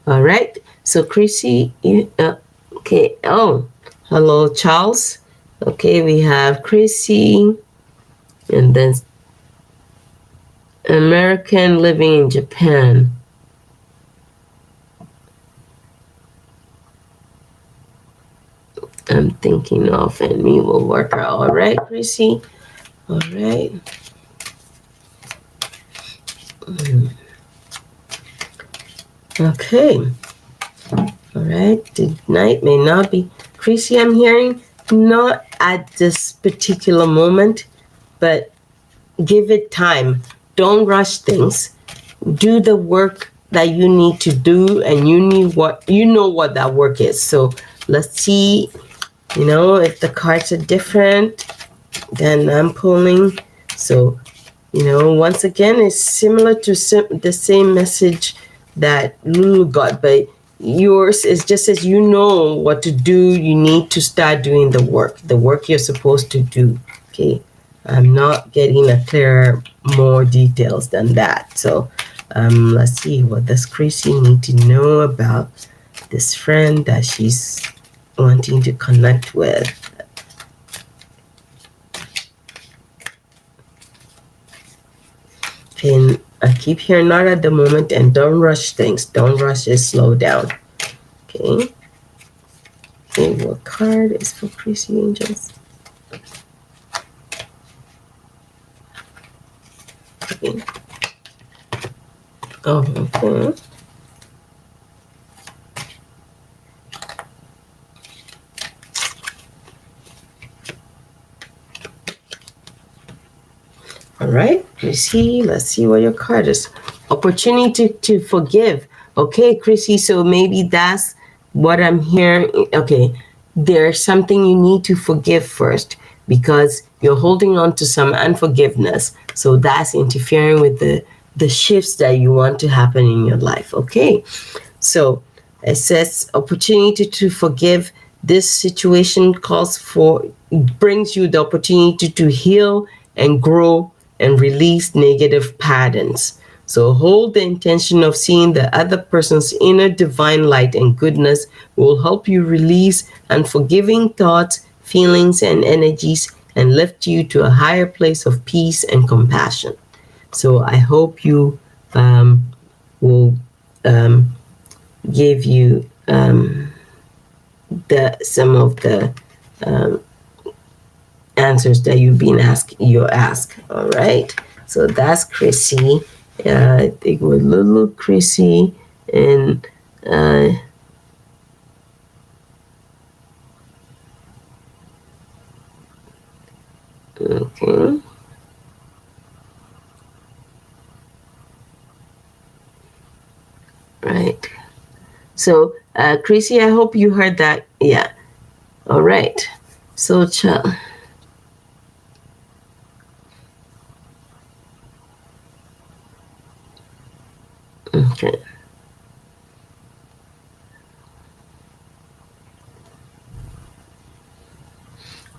all right. So, Chrissy, okay. Oh, hello, Charles. Okay, we have Chrissy, and then American living in Japan. I'm thinking of, and we will work out. All right, Chrissy. All right. Okay. All right. Tonight may not be. Chrissy, I'm hearing not at this particular moment, but give it time. Don't rush things. Do the work that you need to do, and you know what that work is. So let's see, if the cards are different than I'm pulling. So, once again, it's similar to the same message that Lulu got, but yours is just as you know what to do, you need to start doing the work you're supposed to do. Okay. I'm not getting more details than that. So let's see, what does Chrissy need to know about this friend that she's wanting to connect with? Okay, I keep hearing not at the moment, and don't rush things. Don't rush it, slow down. Okay. Okay, what card is for Chrissy Angels? Okay. Oh, okay. All right, let's see what your card is. Opportunity to forgive. Okay, Chrissy, so maybe that's what I'm hearing. Okay, there's something you need to forgive first because you're holding on to some unforgiveness. So that's interfering with the shifts that you want to happen in your life. Okay, so it says opportunity to forgive. This situation brings you the opportunity to heal and grow and release negative patterns. So hold the intention of seeing the other person's inner divine light and goodness will help you release unforgiving thoughts, feelings, and energies and lift you to a higher place of peace and compassion. So I hope you will give you some of the answers that you ask. All right. So that's Chrissy. I think we're little Chrissy and okay. Right. So Chrissy, I hope you heard that. Yeah. All right. So okay.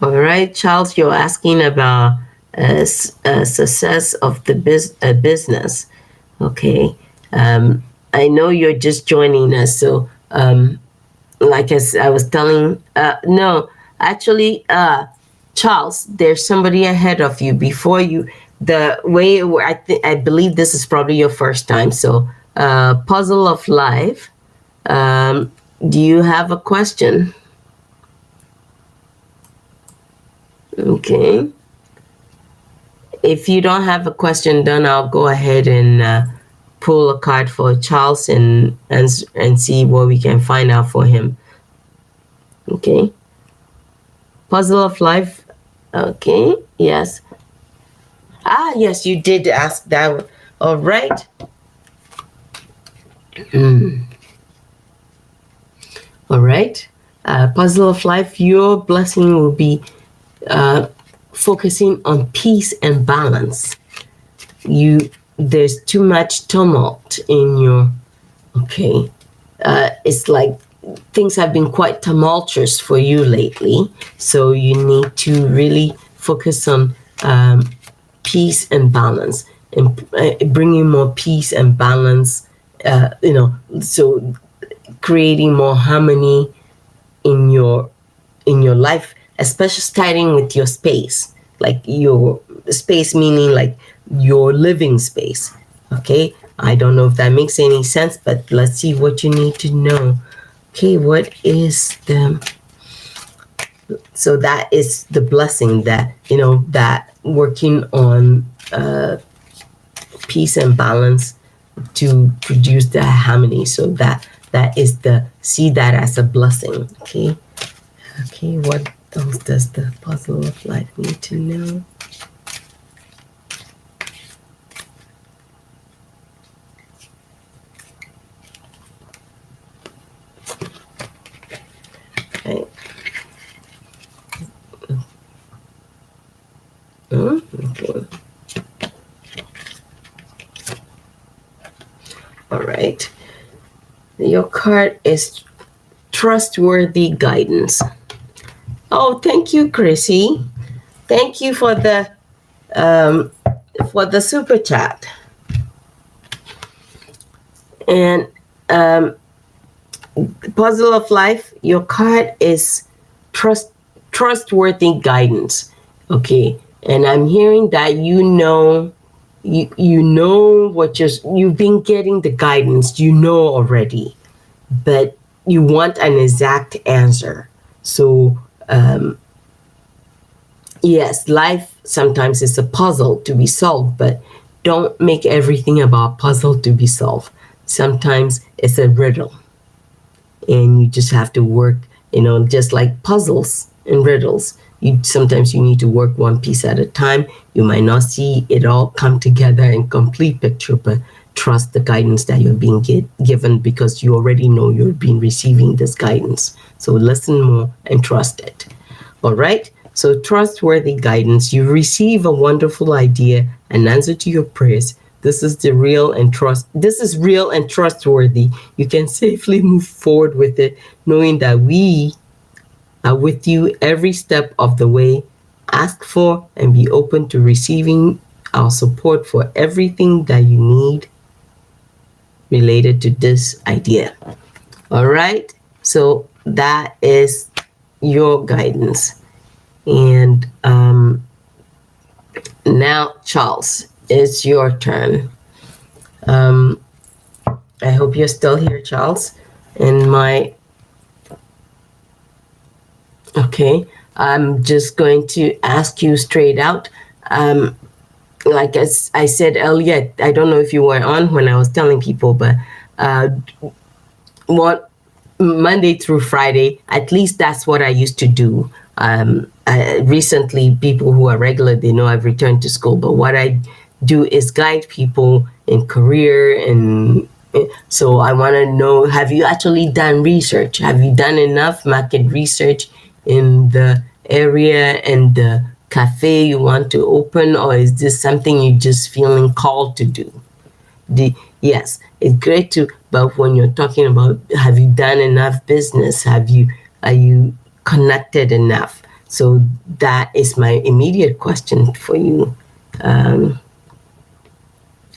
All right, Charles, you're asking about success of the business. Okay. I know you're just joining us, so like I was telling, no, actually, Charles, there's somebody ahead of you before you. The way I believe this is probably your first time. So, puzzle of life. Do you have a question? Okay. If you don't have a question done, I'll go ahead and pull a card for Charles and see what we can find out for him. Okay. Puzzle of life. Okay. Yes. Yes, you did ask that. All right. All right. Puzzle of life. Your blessing will be focusing on peace and balance. There's too much tumult in your. Okay. It's like things have been quite tumultuous for you lately, so you need to really focus on peace and balance, and bringing more peace and balance. So creating more harmony in your life, especially starting with your space, like your space, meaning like your living space. Okay, I don't know if that makes any sense, but let's see what you need to know. Okay, what is so that is the blessing, that that working on peace and balance to produce the harmony. So that is see that as a blessing. Okay, what else does the puzzle of life need to know? Okay. Okay. All right. Your card is trustworthy guidance. Oh, thank you, Chrissy. Thank you for the super chat. And puzzle of life, your card is trustworthy guidance. Okay, and I'm hearing that you know what you've been getting the guidance, already, but you want an exact answer. So yes, life sometimes is a puzzle to be solved, but don't make everything about puzzle to be solved. Sometimes it's a riddle, and you just have to work, just like puzzles and riddles. Sometimes you need to work one piece at a time. You might not see it all come together in complete picture, but trust the guidance that you're being given, because you already know you're being receiving this guidance. So listen more and trust it. All right. So trustworthy guidance. You receive a wonderful idea, an answer to your prayers. This is real and trustworthy. You can safely move forward with it, knowing that we are with you every step of the way. Ask for and be open to receiving our support for everything that you need related to this idea. All right. So that is your guidance. And now, Charles, it's your turn. I hope you're still here, Charles. Okay, I'm just going to ask you straight out. Like as I said earlier, I don't know if you were on when I was telling people, but what Monday through Friday, at least that's what I used to do. Recently, people who are regular, they know I've returned to school, but what I do is guide people in career. And so I want to know, have you actually done research? Have you done enough market research in the area and the cafe you want to open, or is this something you're just feeling called to do? Yes, it's great to, but when you're talking about, have you done enough business? Are you connected enough? So that is my immediate question for you.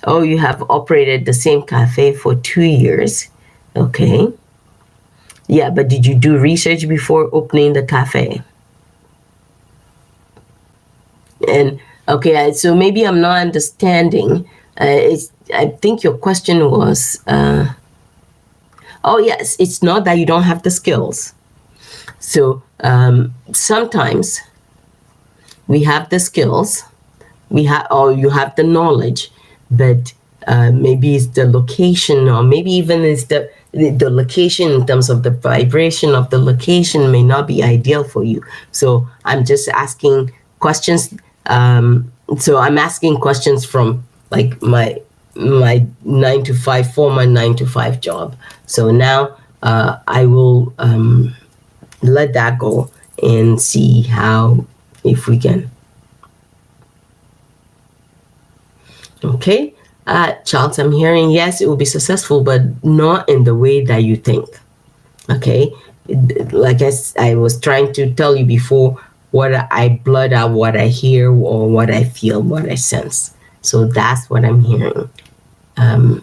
You have operated the same cafe for 2 years. Okay. Yeah, but did you do research before opening the cafe? And okay, so maybe I'm not understanding. I think your question was, yes, it's not that you don't have the skills. So sometimes we have the skills, or you have the knowledge, but maybe it's the location, or maybe even it's the location in terms of the vibration of the location may not be ideal for you. So I'm just asking questions. So I'm asking questions from like my 9 to 5, former 9 to 5 job. So now I will let that go and see how, if we can. Okay, Charles, I'm hearing yes, it will be successful, but not in the way that you think. Okay, like I was trying to tell you before, what I blurt out, what I hear, or what I feel, what I sense. So that's what I'm hearing. And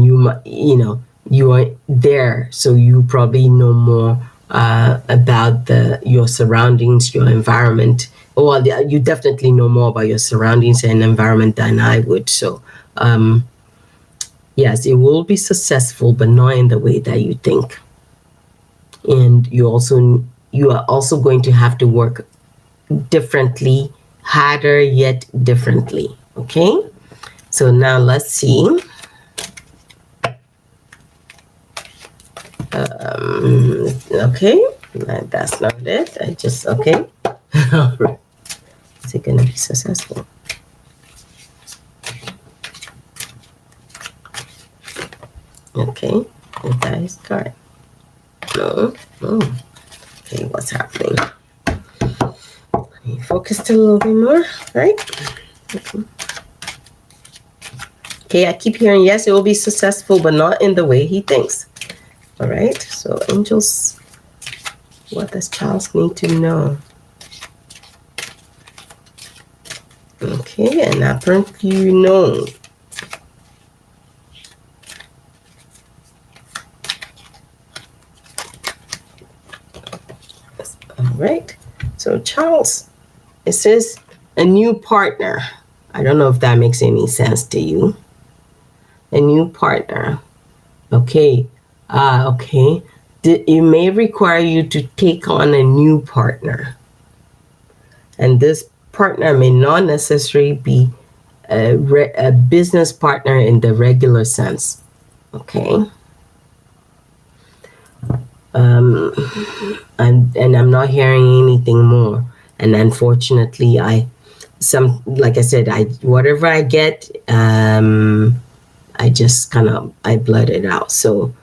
you are there, so you probably know more about your surroundings, your environment. Well, you definitely know more about your surroundings and environment than I would. So yes, it will be successful, but not in the way that you think. And you are also going to have to work differently, harder yet differently. Okay, so now let's see. Okay, that's not it. Okay. All right. Is it gonna be successful? Okay, that is correct. No. Okay, what's happening? Focus a little bit more, right? Okay, I keep hearing yes, it will be successful, but not in the way he thinks. All right, so angels, what does Charles need to know? Okay, and apparently you know. All right, so Charles, it says a new partner. I don't know if that makes any sense to you. A new partner. Okay. Okay. It may require you to take on a new partner. And this partner may not necessarily be a business partner in the regular sense. Okay. And I'm not hearing anything more. And unfortunately, like I said, whatever I get, I just I blurt it out. So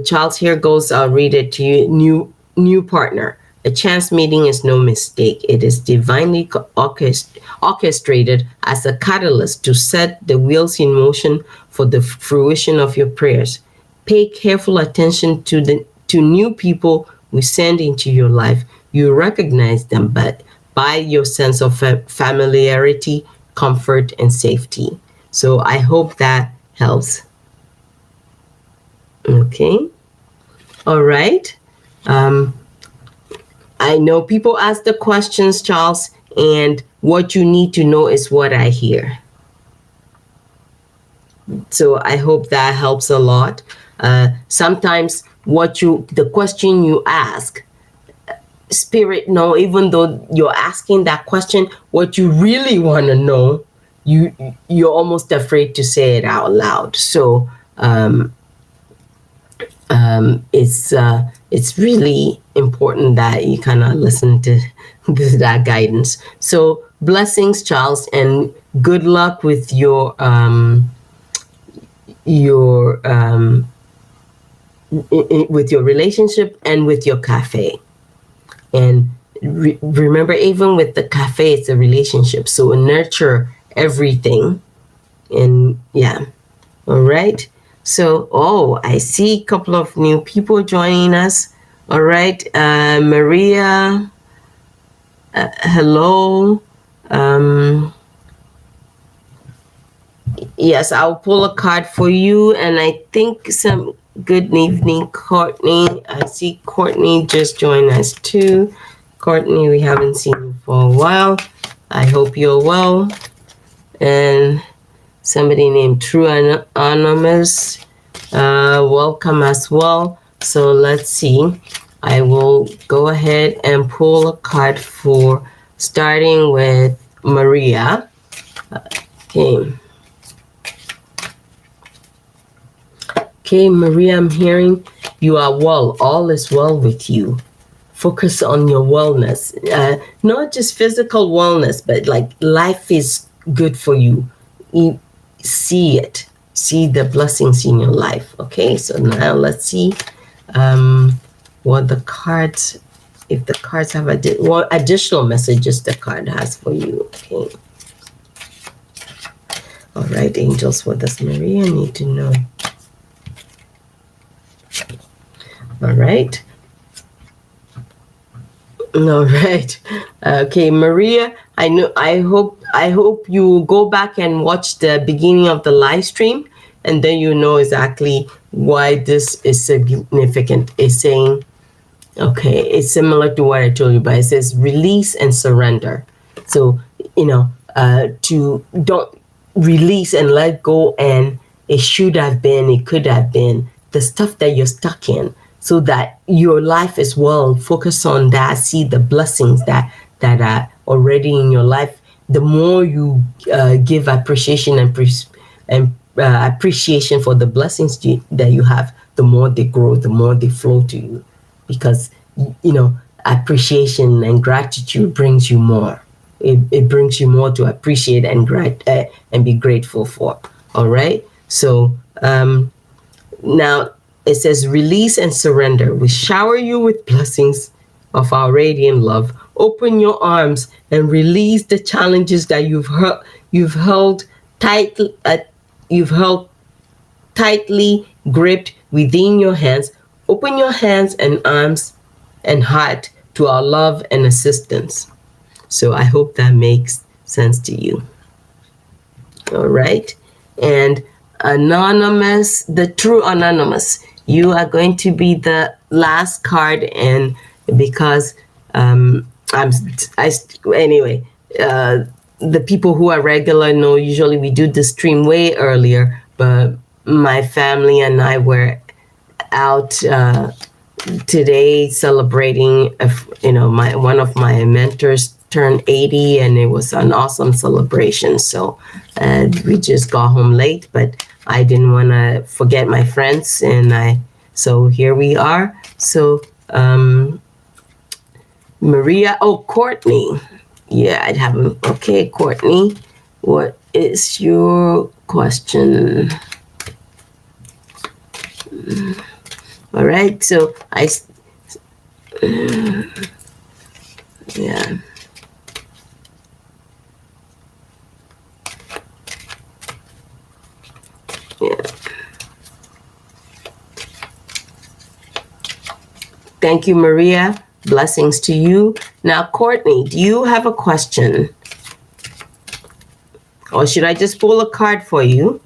Charles, here goes, I'll read it to you. New partner. A chance meeting is no mistake. It is divinely orchestrated as a catalyst to set the wheels in motion for the fruition of your prayers. Pay careful attention to new people we send into your life. You recognize them, but by your sense of familiarity, comfort, and safety. So I hope that helps. Okay. All right. I know people ask the questions, Charles, and what you need to know is what I hear. So I hope that helps a lot. Sometimes the question you ask, spirit know, even though you're asking that question, what you really want to know, you're almost afraid to say it out loud. So it's really important that you kind of listen to that guidance. So blessings, Charles, and good luck with your with your relationship and with your cafe. And remember, even with the cafe, it's a relationship. So nurture everything. And yeah, all right. So, I see a couple of new people joining us. All right, Maria, hello. Yes, I'll pull a card for you. And I think good evening, Courtney. I see Courtney just joined us too. Courtney, we haven't seen you for a while. I hope you're well. And somebody named True Anonymous, welcome as well. So let's see. I will go ahead and pull a card for starting with Maria. Okay. Okay, Maria, I'm hearing you are well. All is well with you. Focus on your wellness. Not just physical wellness, but like life is good for you. You see it. See the blessings in your life. Okay, so now let's see what the cards, if the cards have what additional messages the card has for you. Okay. All right, angels, what does Maria need to know? All right. All right. Okay, Maria, I hope you go back and watch the beginning of the live stream, and then you know exactly why this is significant. It's saying, okay, it's similar to what I told you, but it says release and surrender. So, to don't release and let go, and it should have been, it could have been, the stuff that you're stuck in, so that your life is well. Focus on that. See the blessings that are already in your life. The more you give appreciation and appreciation for the blessings that you have, the more they grow, the more they flow to you, because appreciation and gratitude brings you more. It brings you more to appreciate and be grateful for. All right. So now it says release and surrender. We shower you with blessings of our radiant love. Open your arms and release the challenges that you've held tightly gripped within your hands. Open your hands and arms and heart to our love and assistance. So I hope that makes sense to you. All right. And Anonymous, the true Anonymous, you are going to be the last card, and because the people who are regular know usually we do the stream way earlier, but my family and I were out today celebrating. One of my mentors turned 80, and it was an awesome celebration. So we just got home late, but I didn't want to forget my friends, so here we are. So Maria, Courtney. Yeah, I'd have him. Okay, Courtney, what is your question? All right, so yeah. Yeah. Thank you, Maria. Blessings to you. Now, Courtney, do you have a question? Or should I just pull a card for you?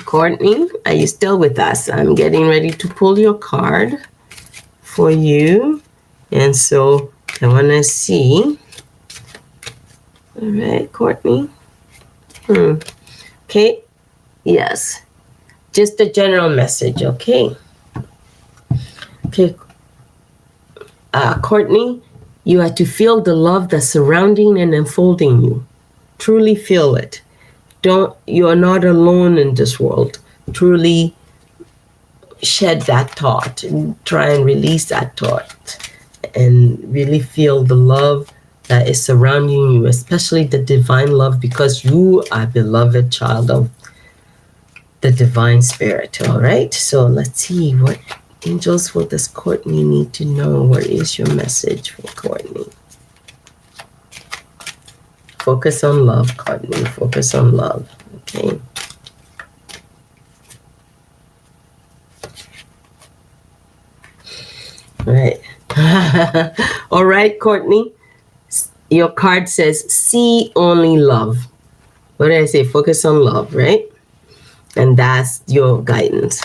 Courtney, are you still with us? I'm getting ready to pull your card for you. And so I want to see. All right, Courtney. Okay. Yes. Just a general message. Okay. Okay. Courtney, you are to feel the love that's surrounding and enfolding you. Truly feel it. You are not alone in this world. Truly shed that thought and try and release that thought and really feel the love that is surrounding you, especially the divine love, because you are a beloved child of the divine spirit. All right. So let's see, what angels will this Courtney need to know? What is your message for Courtney? Focus on love, Courtney. Focus on love. Okay. All right. All right, Courtney. Your card says, see only love. What did I say? Focus on love, right? And that's your guidance.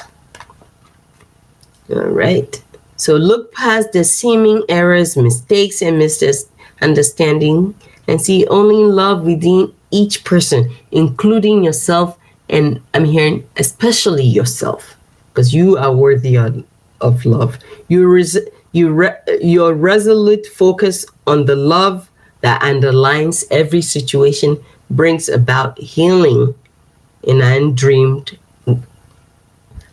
All right. So look past the seeming errors, mistakes, and misunderstanding, and see only love within each person, including yourself. And I'm hearing especially yourself. because you are worthy of love. Your resolute focus on the love that underlines every situation brings about healing in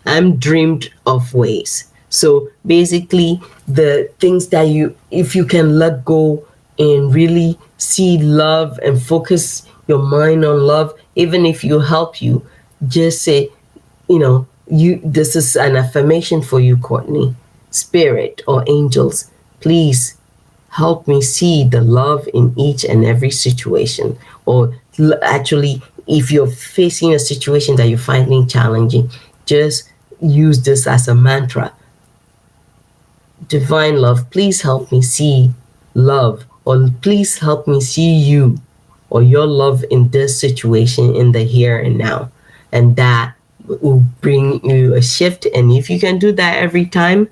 undreamed of ways. So basically, the things that if you can let go and really see love and focus your mind on love, even if you help you, just say, this is an affirmation for you, Courtney. Spirit or angels, please help me see the love in each and every situation. Or actually, if you're facing a situation that you're finding challenging, just use this as a mantra. Divine love, please help me see love, or please help me see you or your love in this situation in the here and now. And that will bring you a shift. And if you can do that every time,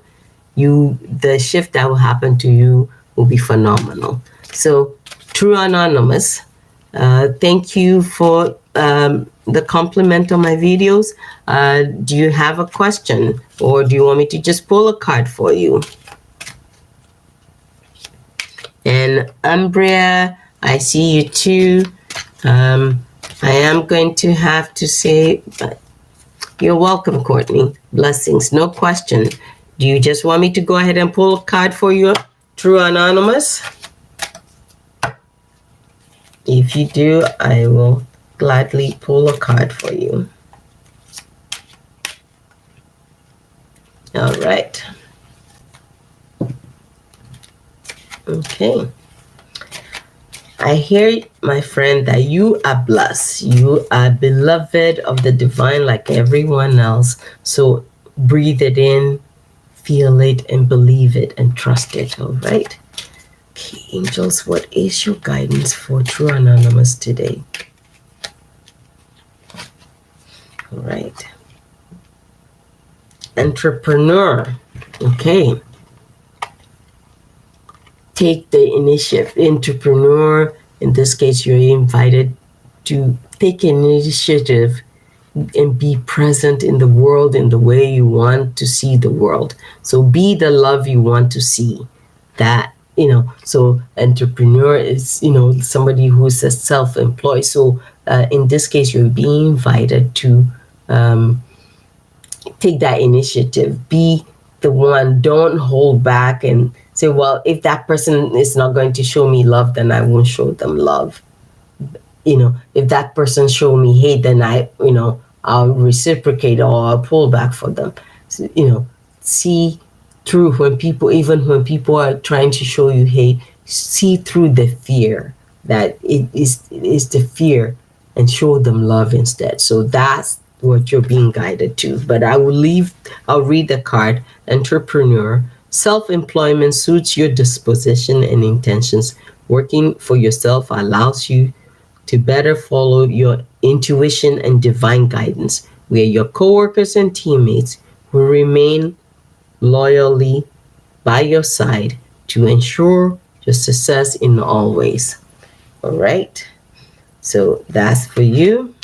the shift that will happen to you will be phenomenal. So, True Anonymous, thank you for the compliment on my videos. Do you have a question, or do you want me to just pull a card for you? And Umbria, I see you too. I am going to have to say, you're welcome, Courtney. Blessings, no question. Do you just want me to go ahead and pull a card for you, True Anonymous? If you do, I will gladly pull a card for you. All right. Okay. I hear, my friend, that you are blessed. You are beloved of the divine like everyone else. So breathe it in, feel it, and believe it, and trust it. All right. Okay, angels, what is your guidance for True Anonymous today? All right. Entrepreneur. Okay. Take the initiative. Entrepreneur, in this case, you're invited to take an initiative and be present in the world in the way you want to see the world. So be the love you want to see. That, so entrepreneur is, somebody who's a self-employed. So in this case, you're being invited to take that initiative. Be the one. Don't hold back and say, well, if that person is not going to show me love, then I won't show them love. If that person show me hate, then I'll reciprocate or I'll pull back for them. So, see through even when people are trying to show you hate, see through the fear that it is the fear and show them love instead. So that's what you're being guided to. But I'll read the card. Entrepreneur. Self-employment suits your disposition and intentions. Working for yourself allows you to better follow your intuition and divine guidance, where your coworkers and teammates will remain loyally by your side to ensure your success in all ways. All right. So that's for you.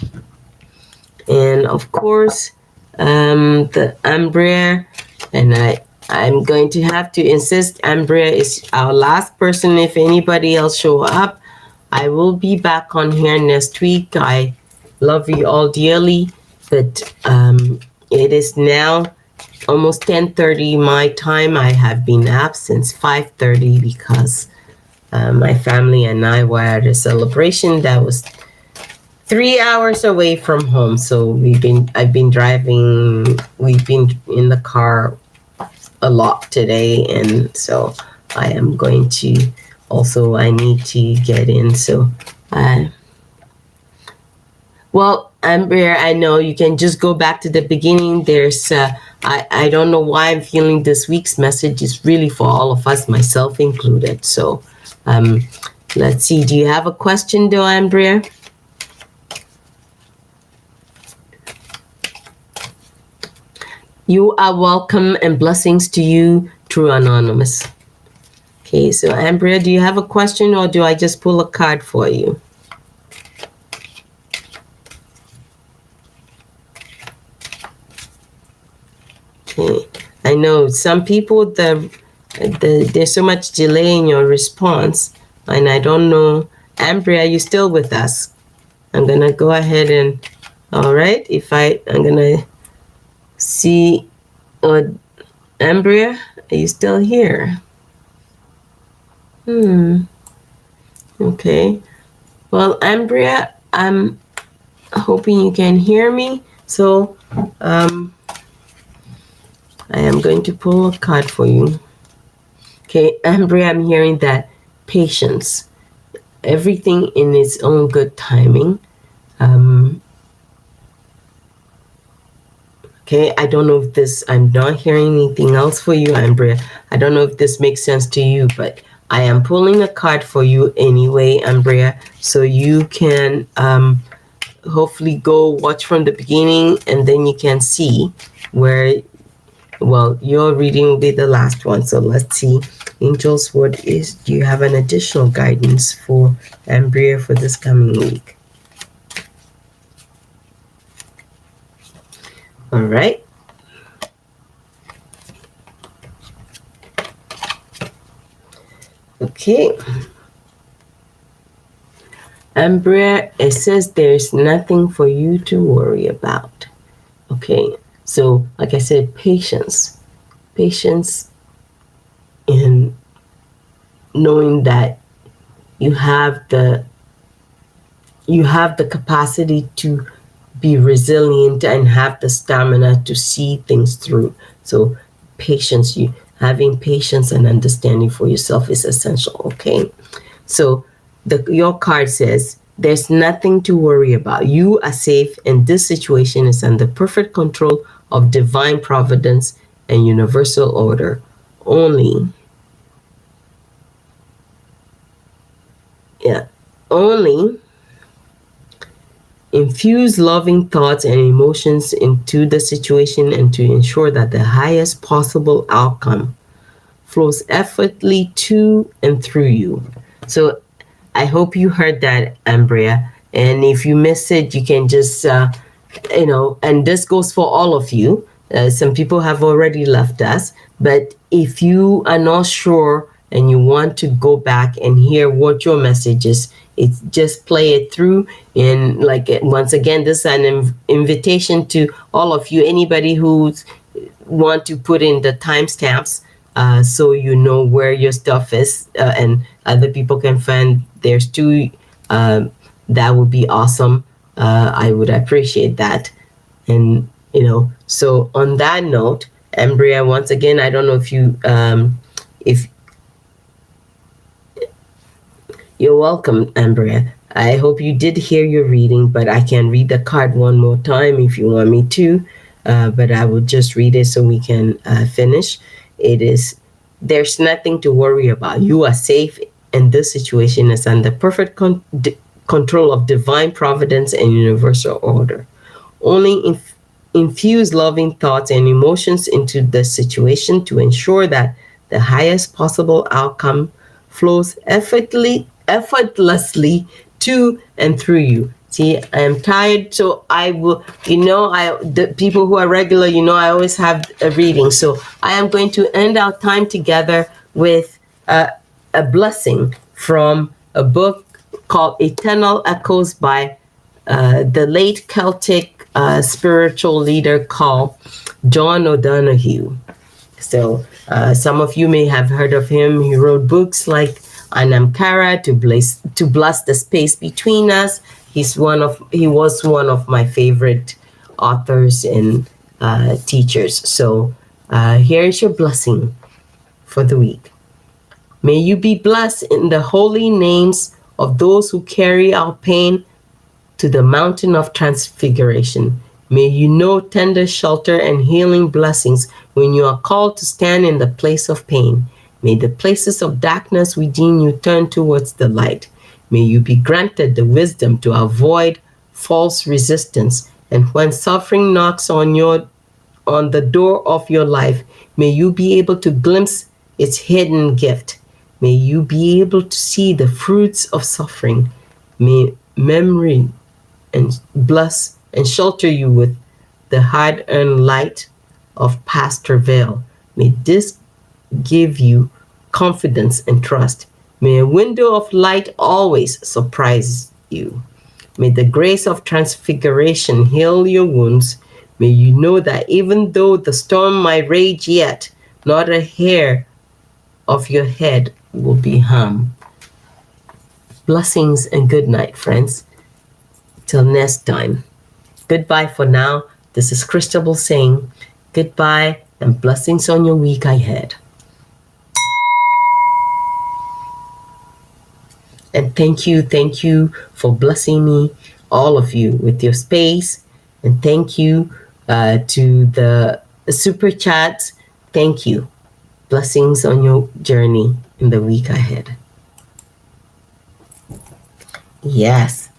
And of course, the Umbria, and I'm going to have to insist Umbria is our last person. If anybody else show up, I will be back on here next week. I love you all dearly, but it is now almost 10:30 my time. I have been up since 5:30 because my family and I were at a celebration that was 3 hours away from home. So we've been in the car a lot today, and so I am going to I need to get in. So well, Amber, I know you can just go back to the beginning. There's I don't know why I'm feeling this week's message is really for all of us, myself included. So let's see, do you have a question though, Amber? You are welcome, and blessings to you, True Anonymous. Okay, so Ambria, do you have a question, or do I just pull a card for you? Okay. I know some people, there's so much delay in your response, and I don't know. Ambria, are you still with us? I'm gonna go ahead and, all right. I'm gonna see, Ambria, are you still here? Okay. Well, Ambria, I'm hoping you can hear me. So, I am going to pull a card for you. Okay, Ambria, I'm hearing that patience, everything in its own good timing. Okay, I don't know if I'm not hearing anything else for you, Ambria. I don't know if this makes sense to you, but I am pulling a card for you anyway, Ambria, so you can hopefully go watch from the beginning, and then you can see where, well, your reading will be the last one. So let's see. Angels, do you have an additional guidance for Ambria for this coming week? All right. Okay. Ambria, it says there's nothing for you to worry about. Okay. So, like I said, patience. Patience in knowing that you have the capacity to be resilient and have the stamina to see things through. So patience, having patience and understanding for yourself is essential. Okay. So your card says there's nothing to worry about. You are safe, and this situation is under perfect control of divine providence and universal order. Only infuse loving thoughts and emotions into the situation, and to ensure that the highest possible outcome flows effortlessly to and through you. So I hope you heard that, Ambria. And if you missed it, you can just, and this goes for all of you. Some people have already left us, but if you are not sure and you want to go back and hear what your message is, it's just play it through. And once again, this is an invitation to all of you, anybody who want to put in the timestamps, so you know where your stuff is, and other people can find theirs too. That would be awesome. I would appreciate that. And so on that note, Ambria, once again, I don't know if you're welcome, Ambria. I hope you did hear your reading, but I can read the card one more time if you want me to. But I will just read it so we can finish. It is, there's nothing to worry about. You are safe, and this situation is under perfect control of divine providence and universal order. Only infuse loving thoughts and emotions into the situation to ensure that the highest possible outcome flows effortlessly to and through you. See, I am tired, so I will, the people who are regular, I always have a reading. So I am going to end our time together with a blessing from a book called Eternal Echoes by the late Celtic spiritual leader called John O'Donohue. So some of you may have heard of him. He wrote books like Anamkara, to bless the space between us. He was one of my favorite authors and teachers. So here is your blessing for the week. May you be blessed in the holy names of those who carry our pain to the mountain of transfiguration. May you know tender shelter and healing blessings when you are called to stand in the place of pain. May the places of darkness within you turn towards the light. May you be granted the wisdom to avoid false resistance. And when suffering knocks on the door of your life, may you be able to glimpse its hidden gift. May you be able to see the fruits of suffering. May memory and bless and shelter you with the hard-earned light of past travail. May this give you confidence and trust. May a window of light always surprise you. May the grace of transfiguration heal your wounds. May you know that even though the storm might rage yet, not a hair of your head will be harmed. Blessings and good night, friends. Till next time. Goodbye for now. This is Cristabelle saying goodbye and blessings on your week ahead. And thank you for blessing me, all of you, with your space. And thank you to the super chats. Thank you. Blessings on your journey in the week ahead. Yes.